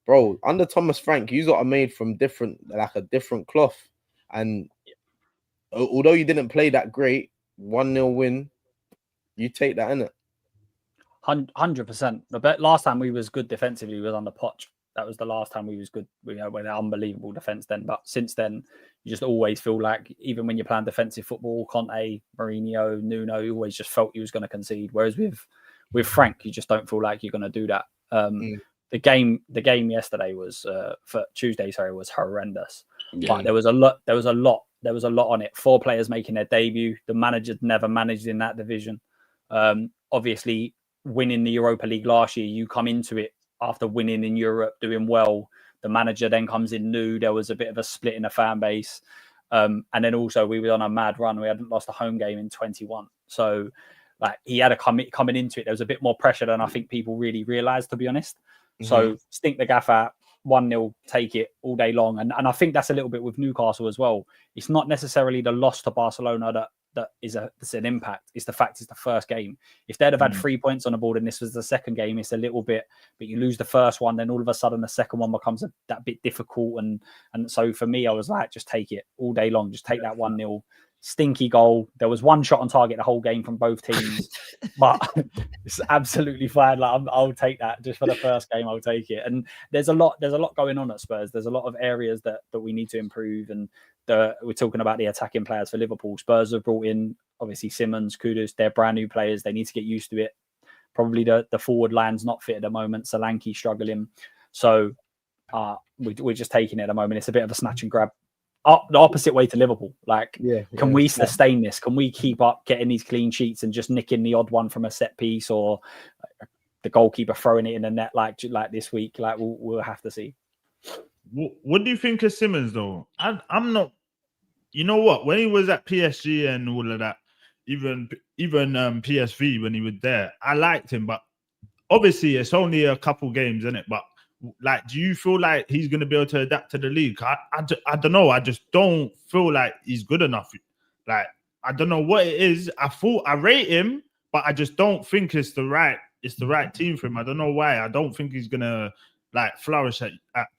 bro, under Thomas Frank, you got made from a different cloth. And although you didn't play that great, 1-0 win, you take that, innit? 100%. I bet last time we was good defensively was under Poch. That was the last time we was good. We had an unbelievable defense then. But since then, you just always feel like, even when you're playing defensive football, Conte, Mourinho, Nuno, you always just felt you was going to concede. Whereas with Frank, you just don't feel like you're going to do that. The game yesterday was for Tuesday. Sorry, was horrendous. Yeah. But there was a lot on it. 4 players making their debut. The manager's never managed in that division. Obviously, winning the Europa League last year, you come into it after winning in Europe, doing well. The manager then comes in new. There was a bit of a split in the fan base. And then also we were on a mad run. We hadn't lost a home game in 21. So like he had coming into it, there was a bit more pressure than I think people really realised, to be honest. So stink the gaff out, 1-0, take it all day long. And I think that's a little bit with Newcastle as well. It's not necessarily the loss to Barcelona that's an impact. It's the fact it's the first game. If they'd have had 3 points on the board and this was the second game, it's a little bit, but you lose the first one, then all of a sudden the second one becomes that bit difficult. And so for me, I was like, just take it all day long. Just take that 1-0. Stinky goal. There was one shot on target the whole game from both teams, but it's absolutely fine. Like I'll take that just for the first game. I'll take it. And there's a lot going on at Spurs. There's a lot of areas that we need to improve. And we're talking about the attacking players for Liverpool. Spurs have brought in obviously Simmons, Kudus. They're brand new players. They need to get used to it. Probably the forward line's not fit at the moment. Solanke struggling. So we're just taking it at the moment. It's a bit of a snatch and grab. The opposite way to Liverpool. Like, can we sustain this? Can we keep up getting these clean sheets and just nicking the odd one from a set piece or the goalkeeper throwing it in the net like this week? Like, we'll have to see. What do you think of Simmons, though? I'm not. You know what? When he was at PSG and all of that, even PSV when he was there, I liked him. But obviously, it's only a couple games, isn't it? But like, do you feel like he's going to be able to adapt to the league? I don't know. I just don't feel like he's good enough. Like, I don't know what it is. I rate him, but I just don't think it's the right team for him. I don't know why. I don't think he's going to like flourish at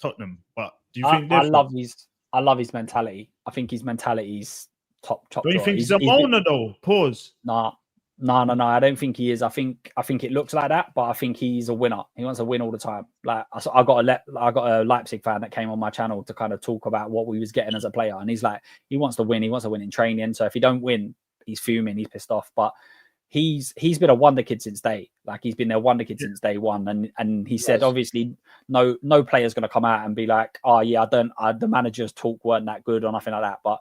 Tottenham. But do you think I love his mentality. I think his mentality is top. Do you think he's a moaner though? Pause. No. I don't think he is. I think it looks like that, but I think he's a winner. He wants to win all the time. Like I got a Leipzig fan that came on my channel to kind of talk about what we was getting as a player, and he's like, he wants to win. He wants to win in training. So if he don't win, he's fuming. He's pissed off. But he's been a wonder kid since day. Like he's been their wonder kid since day one. And he said obviously no player's going to come out and be like, oh yeah, the manager's talk weren't that good or nothing like that. But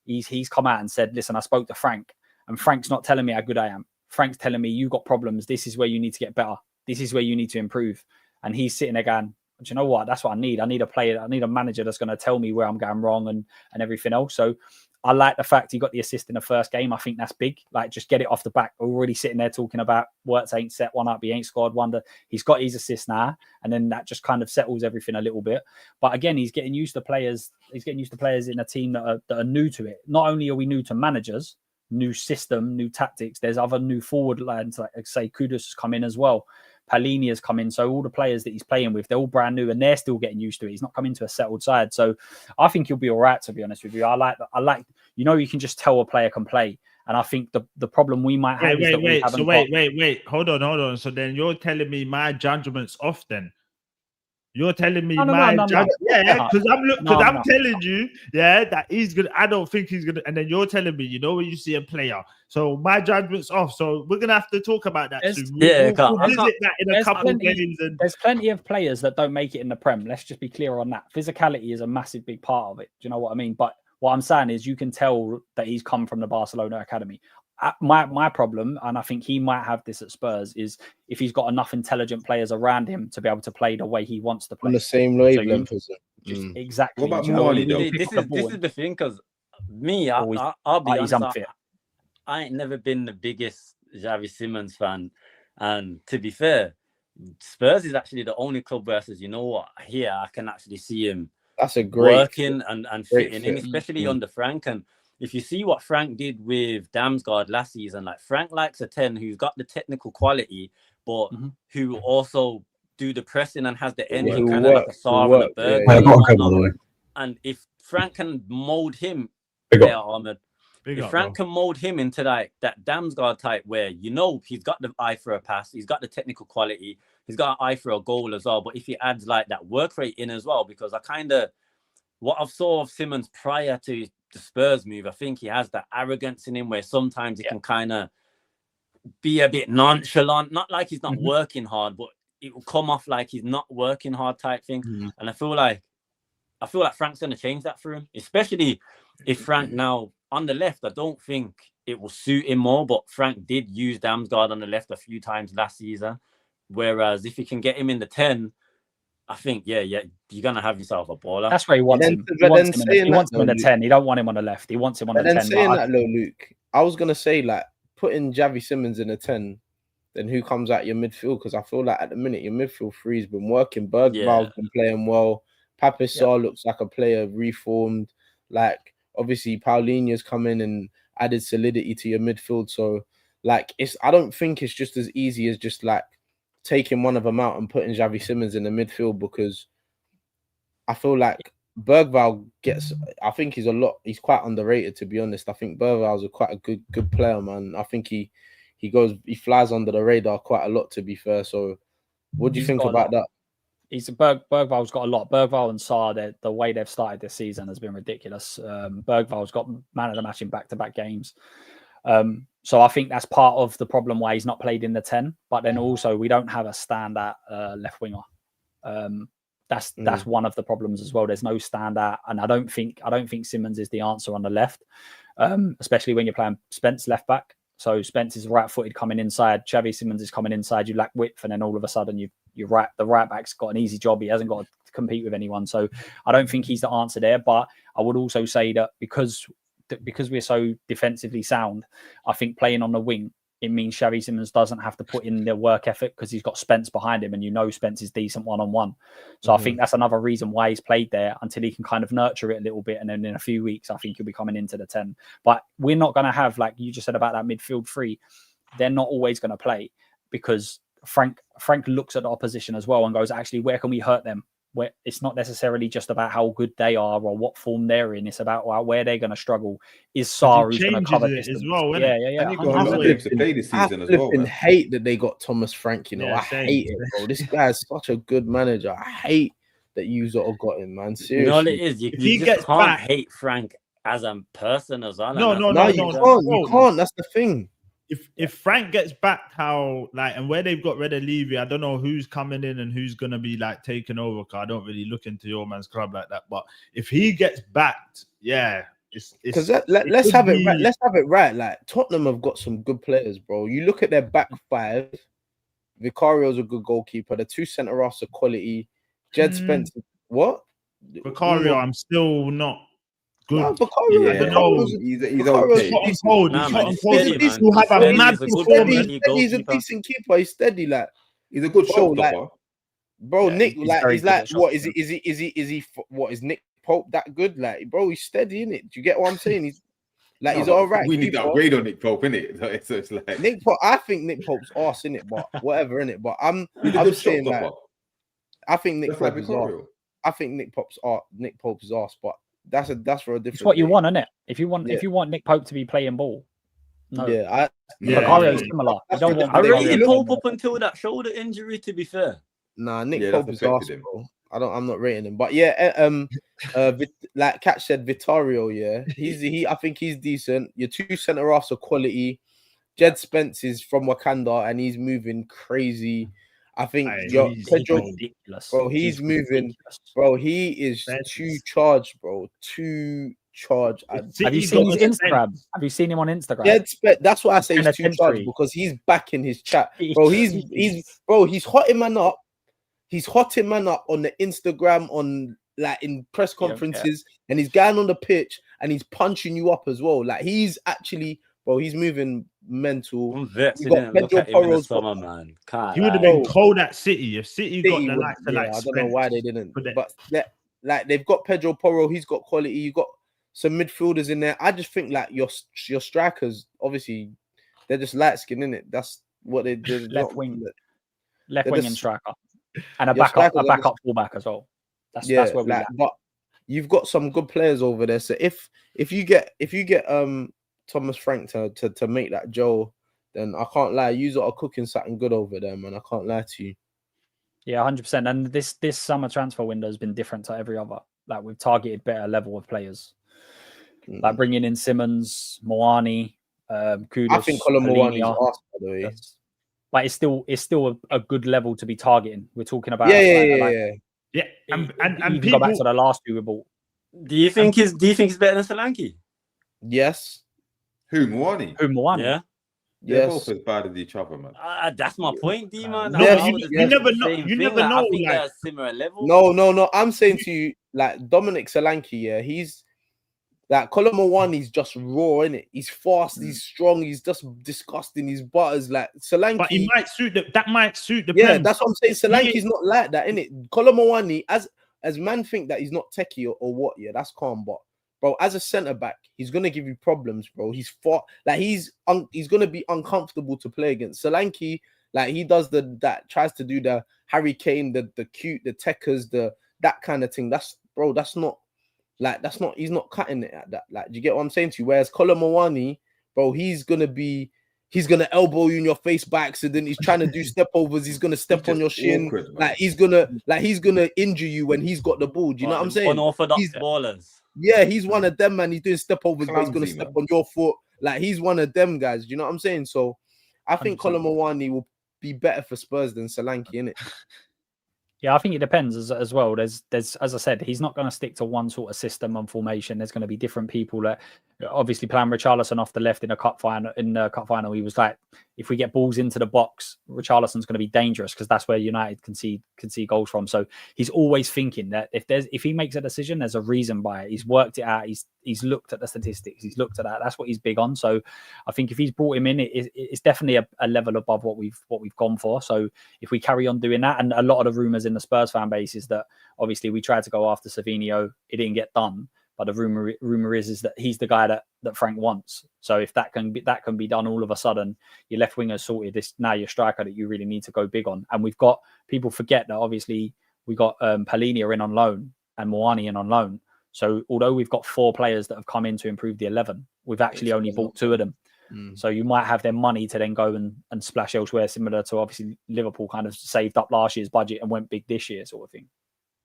he's come out and said, listen, I spoke to Frank. And Frank's not telling me how good I am. Frank's telling me you got problems. This is where you need to get better. This is where you need to improve. And he's sitting there going, do you know what? That's what I need. I need a player. I need a manager that's going to tell me where I'm going wrong and everything else. So I like the fact he got the assist in the first game. I think that's big. Like, just get it off the back. We're already sitting there talking about Wirtz ain't set one up. He ain't scored one. He's got his assist now. And then that just kind of settles everything a little bit. But again, he's getting used to players. He's getting used to players in a team that are new to it. Not only are we new to managers, new system, new tactics, there's other new forward lines, like say Kudus has come in as well. Palini has come in. So all the players that he's playing with, they're all brand new and they're still getting used to it. He's not coming to a settled side. So I think he'll be all right, to be honest with you. I like, you can just tell a player can play. And I think the problem we might have is that we haven't wait. Hold on. So then you're telling me my judgment's off then? You're telling me No. yeah, because I'm No. telling you, yeah, that he's gonna. I don't think he's gonna. And then you're telling me, you know, when you see a player, so my judgment's off. So we're gonna have to talk about that soon. We'll visit that in a couple of games. And there's plenty of players that don't make it in the Prem. Let's just be clear on that. Physicality is a massive big part of it. Do you know what I mean? But what I'm saying is, you can tell that he's come from the Barcelona academy. My problem, and I think he might have this at Spurs, is if he's got enough intelligent players around him to be able to play the way he wants to play. On the same wavelength. Exactly. What about Marley, though? This is the thing, because me, I'll be honest, I ain't never been the biggest Xavi Simons fan. And to be fair, Spurs is actually the only club where I says, you know what, here I can actually see him That's a great working and fitting in, especially under Frank. And if you see what Frank did with Damsgaard last season, like Frank likes a 10 who's got the technical quality, but who also do the pressing and has the energy, kind of like a Sarr and a Berg. And if Frank can mold him, Ahmed, if Frank can mold him into that Damsgaard type, where you know he's got the eye for a pass, he's got the technical quality, he's got an eye for a goal as well. But if he adds like that work rate in as well, because what I've saw of Simons prior to the Spurs move, I think he has that arrogance in him where sometimes he can kind of be a bit nonchalant, not like he's not working hard, but it will come off like he's not working hard type thing. And I feel like Frank's going to change that for him, especially if Frank now on the left. I don't think it will suit him more, but Frank did use Damsgaard on the left a few times last season. Whereas if you can get him in the 10, I think, you're going to have yourself a baller. That's where he wants him. He wants him in the 10. He don't want him on the left. He wants him on the 10. Saying that, Luke, I was going to say, like, putting Xavi Simons in a 10, then who comes out your midfield? Because I feel like at the minute, your midfield three's been working. Bergval's been playing well. Pape Sarr looks like a player reformed. Like, obviously, Paulinho's come in and added solidity to your midfield. So, like, I don't think it's just as easy as just, like, taking one of them out and putting Xavi Simons in the midfield, because I feel like Bergval I think he's quite underrated, to be honest. I think Bergval's quite a good player, man. I think he flies under the radar quite a lot, to be fair. So what do you think about that? Bergval's got a lot. Bergval and Sarr, the way they've started this season has been ridiculous. Bergval's got man of the match in back-to-back games. So I think that's part of the problem why he's not played in the 10. But then also we don't have a standout left winger. That's one of the problems as well. There's no standout, and I don't think Simons is the answer on the left, especially when you're playing Spence left back. So Spence is right-footed coming inside. Xavi Simons is coming inside. You lack width, and then all of a sudden the right back's got an easy job. He hasn't got to compete with anyone. So I don't think he's the answer there. But I would also say that because we're so defensively sound, I think playing on the wing, it means Xavi Simons doesn't have to put in the work effort because he's got Spence behind him, and you know Spence is decent one-on-one. So I think that's another reason why he's played there, until he can kind of nurture it a little bit, and then in a few weeks I think he'll be coming into the 10. But we're not going to have, like you just said about that midfield three, they're not always going to play, because Frank looks at the opposition as well and goes, actually, where can we hurt them? Where it's not necessarily just about how good they are or what form they're in. It's about where they're going to struggle. Is Sarr who's going to cover this as well? Yeah. And you've got to play this season as well. I hate that they got Thomas Frank. I hate it, bro. This guy's such a good manager. I hate that you sort of got him, man. Seriously, you know what it is. You just can't hate Frank as a person as well. No, you can't. That's the thing. If Frank gets back and where they've got rid of Levy, I don't know who's coming in and who's gonna be like taking over, because I don't really look into your man's club like that. But if he gets backed, it's because let's have it right. Let's have it right. Like, Tottenham have got some good players, bro. You look at their back five. Vicario's a good goalkeeper. The two centre halves are quality. Jed Spence, what? Vicario, I'm still not. Good. No, Vicario, he's okay. He's a decent keeper. He's steady, like he's a good shot stopper. Bro, Nick, he's like, what is he? What is Nick Pope that good? Like, bro, he's steady, innit? Do you get what I'm saying? He's like, he's all right. We need to upgrade on Nick Pope, innit? So it's like Nick Pope. I think Nick Pope's arse, innit? But whatever, innit? But I'm saying that I think Nick Pope is arse. I think Nick Pope's arse, but that's for a different. It's what you want, isn't it? If you want Nick Pope to be playing ball, no. Vicario's similar. I rated Pope up until that shoulder injury. To be fair, Nick Pope is arse, bro. I'm not rating him. But yeah, like Kat said, Vittario, yeah, I think he's decent. Your two centre halves are quality. Jed Spence is from Wakanda and he's moving crazy. I think Pedro, ridiculous. Bro, he's moving. Ridiculous. Bro, he is too charged, bro. Too charged. Have you seen his Instagram? Have you seen him on Instagram? Jed that's why I say he's too charged, because he's back in his chat. Bro, he's hotting man up. He's hotting man up on the Instagram, on like in press conferences, and he's going on the pitch and he's punching you up as well. Like he's actually, bro, he's moving mental. I'm vexed he didn't look at him in the summer, man. He would have been cold at City if City got the likes of like. I don't know why they didn't, but like they've got Pedro Porro. He's got quality. You got some midfielders in there. I just think like your strikers, obviously, they're just light skin, innit? That's what they did. Left wing and striker, and a backup fullback as well. That's where we. But you've got some good players over there. So if you get Thomas Frank to make that Joe, then I can't lie. You are cooking something good over there, man. I can't lie to you. Yeah, 100%. And this summer transfer window has been different to every other. Like we've targeted better level of players. Like bringing in Simmons, Moani, Kudus. I think Colin Moani is asked, by the way. But it's still a good level to be targeting. We're talking about yeah. And people go back to the last two we bought. Do you think he's better than Solanke? Yes. Who, Moani? Yeah. They're both as bad as each other, man. That's my point, D-man. You never know. You never know. I think they're at similar level. No. I'm saying to you, like Dominic Solanke, he's like Colin Moani's just raw, innit? He's fast, he's strong, he's just disgusting, he's butters like Solanke. But he might suit that might suit the plan. That's what I'm saying. Solanke's not like that, innit? Colin Moani, as man think that he's not techie or what, that's calm, but bro, as a centre back, he's gonna give you problems, bro. He's fought like he's gonna be uncomfortable to play against. Solanke, like he does tries to do the Harry Kane, the cute, the techers, that kind of thing. That's not he's not cutting it at that. Like, do you get what I'm saying to you? Whereas Colin Moani, bro, he's gonna elbow you in your face by accident. He's trying to do step overs. He's gonna step on your shin. Awkward, like he's gonna injure you when he's got the ball. Do you know what I'm saying? Unorthodox ballers. Yeah, he's one of them, man. He's doing step overs, but he's gonna step on your foot. Like he's one of them guys. Do you know what I'm saying? So I think 100%. Colin Moani will be better for Spurs than Solanke, innit? Yeah, I think it depends as well. There's as I said, he's not going to stick to one sort of system and formation. There's going to be different people that obviously playing Richarlison off the left in a cup final. In the cup final, he was like, if we get balls into the box, Richarlison's going to be dangerous because that's where United can see goals from. So he's always thinking that if he makes a decision, there's a reason by it. He's worked it out. He's looked at the statistics. He's looked at that. That's what he's big on. So I think if he's brought him in, it's definitely a level above what we've gone for. So if we carry on doing that, and a lot of the rumours in the Spurs fan base is that obviously we tried to go after Savinho, it didn't get done. But the rumor is that he's the guy that Frank wants. So if that can be done all of a sudden, your left winger sorted. This now your striker that you really need to go big on. And we've got people forget that obviously we got Palhinha in on loan and Moani in on loan. So although we've got 4 players that have come in to improve the 11, we've actually only bought 2 of them. So you might have their money to then go and splash elsewhere, similar to obviously Liverpool kind of saved up last year's budget and went big this year, sort of thing.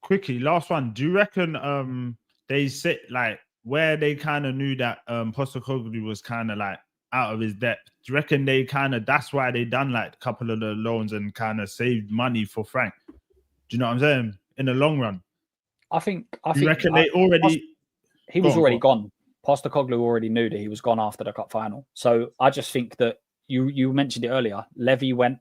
Quickly, last one. Do you reckon they sit like where they kind of knew that Postecoglou was kind of like out of his depth? Do you reckon they kind of that's why they done like a couple of the loans and kind of saved money for Frank? Do you know what I'm saying? In the long run, I think they already he was already gone. Postecoglou already knew that he was gone after the cup final. So I just think that you mentioned it earlier. Levy went.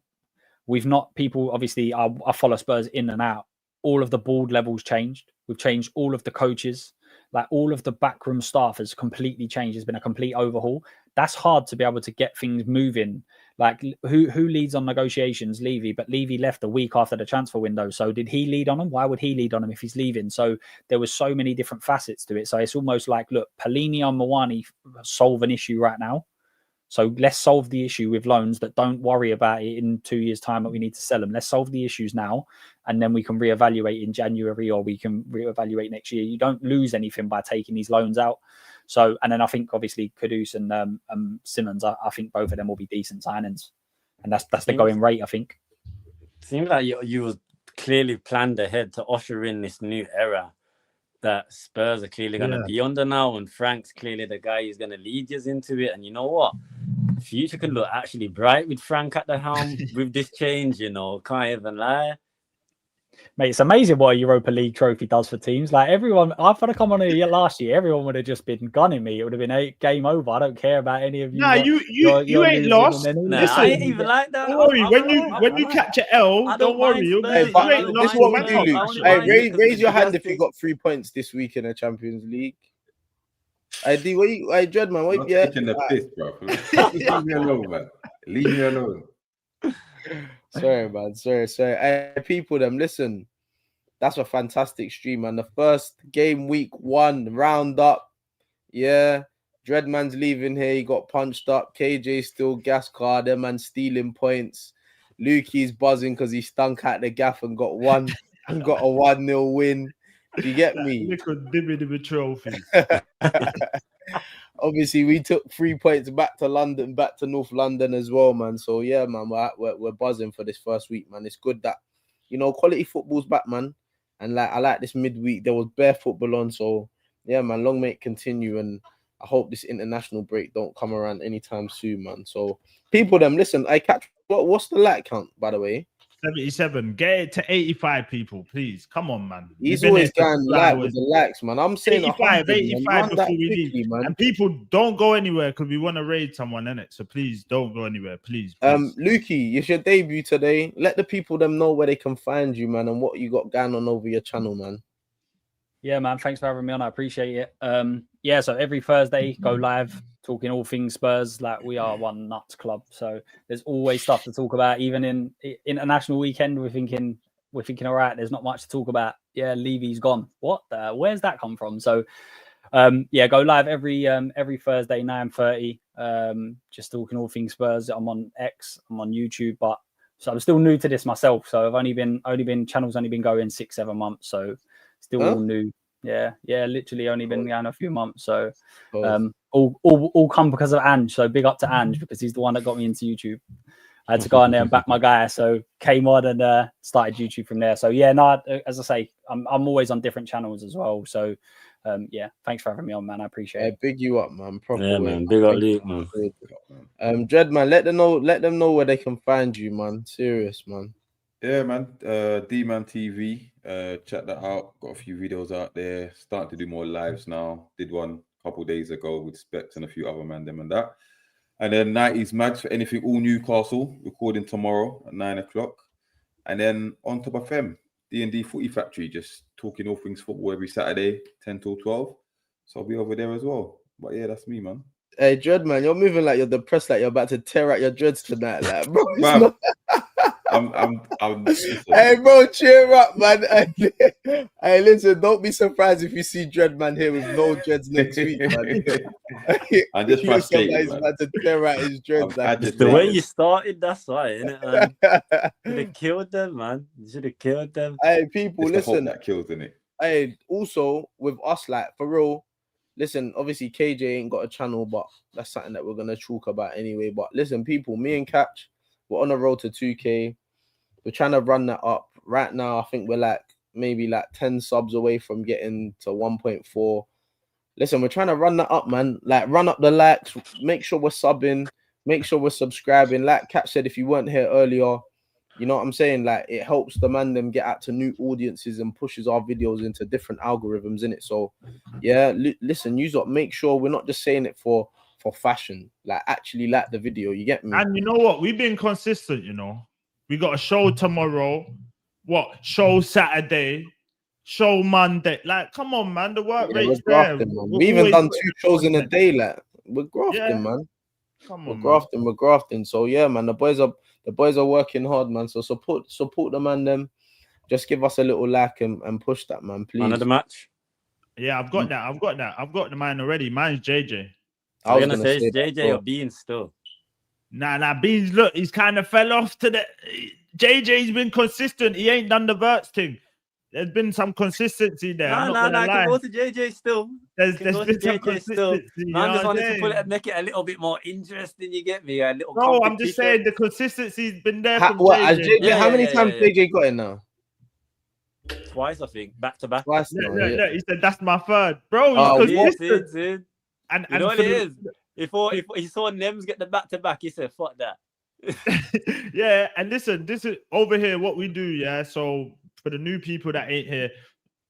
We've not people obviously. I follow Spurs in and out. All of the board levels changed. We've changed all of the coaches. Like all of the backroom staff has completely changed. It's been a complete overhaul. That's hard to be able to get things moving. Like who leads on negotiations? Levy, but Levy left a week after the transfer window. So did he lead on them? Why would he lead on them if he's leaving? So there was so many different facets to it. So it's almost like, look, Palhinha and Moani solve an issue right now. So let's solve the issue with loans, but don't worry about it in 2 years' time that we need to sell them. Let's solve the issues now, and then we can reevaluate in January or we can reevaluate next year. You don't lose anything by taking these loans out. So, and then I think obviously Kudus and Simmons, I think both of them will be decent signings, and that's the going rate. I think. Seems like you was clearly planned ahead to usher in this new era that Spurs are clearly going to be under now, and Frank's clearly the guy who's going to lead us into it. And you know what? The future could look actually bright with Frank at the helm with this change, you know, can't even lie. Mate, it's amazing what a Europa League trophy does for teams. Like everyone, I've had to come on here last year. Everyone would have just been gunning me. It would have been game over. I don't care about any of you. Nah, you ain't lost. Nah, I ain't even like that. Don't worry. When you catch an L, don't worry. Hey, this is what we do, Luke. Hey, raise your hand if you got 3 points this week in the Champions League. I do. I dread, man. Wait, yeah. Taking the piss, bro. Leave me alone, man. Leave me alone. Sorry, man. Sorry. Hey, people, them listen. That's a fantastic stream, man. The first game, week 1 roundup. Yeah, Dreadman's leaving here. He got punched up. KJ still gas car. Them man stealing points. Lukey's buzzing because he stunk at the gaff and got a 1-0 win. Do you get me? Little dibby trophy. Obviously, we took 3 points back to London, back to North London as well, man. So yeah, man, we're buzzing for this first week, man. It's good that quality football's back, man. And I like this midweek. There was bare football on, so yeah, man. Long may it continue, and I hope this international break don't come around anytime soon, man. So people, them listen. I catch what's the like count, by the way? 77. Get it to 85 people, please. Come on, man. He's always going live with the likes, man. I'm saying 85 man. before we leave. Man. And people don't go anywhere because we want to raid someone in it. So please don't go anywhere, please. Lukey, it's your debut today. Let the people them know where they can find you, man, and what you got going on over your channel, man. Yeah, man. Thanks for having me on. I appreciate it. Yeah, so every Thursday go live talking all things Spurs. Like we are one nuts club, so there's always stuff to talk about. Even in international weekend, we're thinking, all right, there's not much to talk about. Yeah, Levy's gone. What? Where's that come from? So, yeah, go live every Thursday 9:30. Just talking all things Spurs. I'm on X. I'm on YouTube, but so I'm still new to this myself. So I've only been channels only been going 6-7 months. So still all new. Yeah, literally only been going a few months. So all come because of Ange. So big up to Ange because he's the one that got me into YouTube. I had to go on there and back my guy. So came on and started YouTube from there. So yeah, no, as I say, I'm always on different channels as well. So yeah, thanks for having me on, man. I appreciate it. Big you up, man. Yeah, man. Big up Luke, man. Dread, man, let them know where they can find you, man. Serious, man. Yeah, man. D-Man TV. Check that out. Got a few videos out there. Starting to do more lives now. Did one a couple days ago with Specs and a few other man, them and that. And then 90s Mags for anything all Newcastle. Recording tomorrow at 9 o'clock. And then on Top of FM, D&D Footy Factory. Just talking all things football every Saturday, 10 till 12. So I'll be over there as well. But yeah, that's me, man. Hey, Dread, man, you're moving like you're depressed, like you're about to tear out your dreads tonight, like, bro. Hey, bro, cheer up, man. Hey, listen, don't be surprised if you see Dreadman here with no dreads next week, man. I'm just frustrated. He's about to tear out his dreads. The way you started, that's why, innit? Should have killed them, man. You should have killed them. Hey, people, listen. That kills, innit? Hey, also with us, like for real. Listen, obviously KJ ain't got a channel, but that's something that we're gonna talk about anyway. But listen, people, me and Catch, we're on the road to 2K. We're trying to run that up. Right now, I think we're maybe 10 subs away from getting to 1.4. Listen, we're trying to run that up, man. Run up the likes, make sure we're subbing, make sure we're subscribing. Like Kat said, if you weren't here earlier, you know what I'm saying? It helps the man them get out to new audiences and pushes our videos into different algorithms, innit? So, yeah, listen, make sure we're not just saying it for fashion. Actually like the video, you get me? And you know what? We've been consistent, you know. We got a show tomorrow. Show Saturday. Show Monday. Come on, man. The work rate's there. We even done 2 shows in a day. We're grafting, man. Come on, we're grafting. So yeah, man. The boys are working hard, man. So support the man. Them just give us a little like and push that, man. Please. Another match. Yeah, I've got that. I've got the mine already. Mine's JJ. I was gonna say it's JJ or Beans still. Nah, Beans, look, he's kind of fell off to the... JJ's been consistent. He ain't done the verts thing. There's been some consistency there. I can go to JJ still. There's been some consistency. I just wanted to make it a little bit more interesting, you get me? No, I'm just saying the consistency's been there from JJ. JJ. How many times JJ got in now? twice, I think, back to back. Twice now, yeah. Look, he said that's my third, bro. Oh, See. And You know what for it the- is? If he saw Nems get the back to back, he said, "Fuck that." Yeah, and listen, this is over here what we do, yeah. So for the new people that ain't here,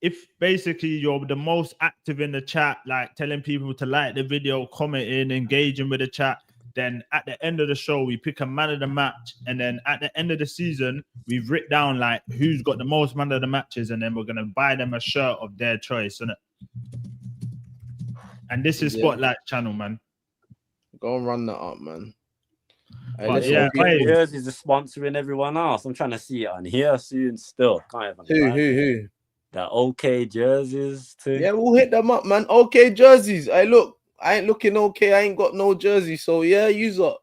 if basically you're the most active in the chat, like telling people to like the video, commenting, engaging with the chat, then at the end of the show, we pick a man of the match, and then at the end of the season, we've written down like who's got the most man of the matches, and then we're gonna buy them a shirt of their choice, innit? And this is Spotlight channel, man. Go and run that up, man. Hey, But listen, yeah, people- hey. Jerseys are sponsoring everyone else. I'm trying to see it on here soon. Still, can't even. Who? The OK jerseys too. Yeah, we'll hit them up, man. Okay, jerseys. Hey, look, I ain't looking okay. I ain't got no jersey, so yeah, use up.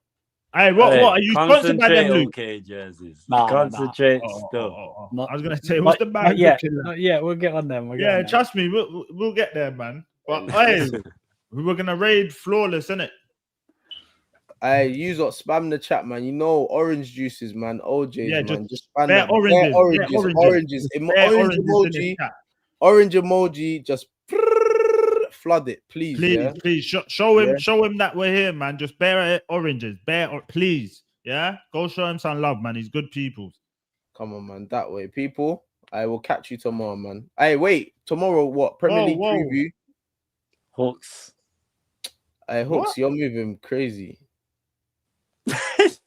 Hey, what are you sponsored by them, Luke? OK jerseys. Nah. Concentrate Oh, still. I was gonna say, what's the bag? Not yet. We'll get on them. Yeah, trust me, we'll get there, man. But hey, we were gonna raid flawless, innit? Hey, use up, spam the chat, man. You know, orange juices, man. OJs, Yeah, man. Just spam bare them. oranges, Oranges. Bare Orange oranges in the emoji. chat. Orange emoji. Just flood it, please. Please show him that we're here, man. Just bare oranges, please. Yeah, go show him some love, man. He's good people. Come on, man. That way, people. I will catch you tomorrow, man. Hey, wait. Tomorrow, what? Premier League preview. Hawks. Hey, Hawks, you're moving crazy.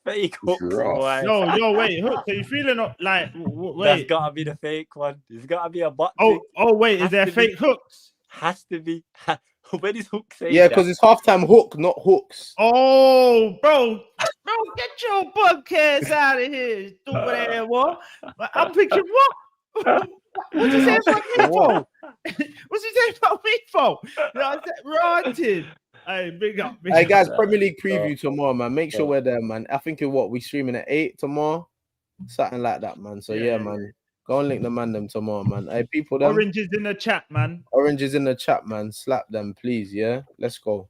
Fake Hooks. Yo, wait, Hooks, are you feeling like? Wait, That's gotta be the fake one. It's gotta be a bot. Oh, wait, is there fake Hooks? Has to be. Where is Hook saying? Yeah, because it's halftime hook, not hooks. Oh, bro, get your podcast out of here, stupid ass what? I'm picking what? What's he saying about me for? What's he saying about me for? Rotted. Hey, big up. Hey guys, Premier League preview tomorrow, man. Make sure we're there, man. I think we streaming at 8 tomorrow, something like that, man. So yeah, man. Go and link the man them tomorrow, man. Hey, people, them oranges in the chat, man. Oranges in the chat, man. Slap them, please. Yeah, let's go.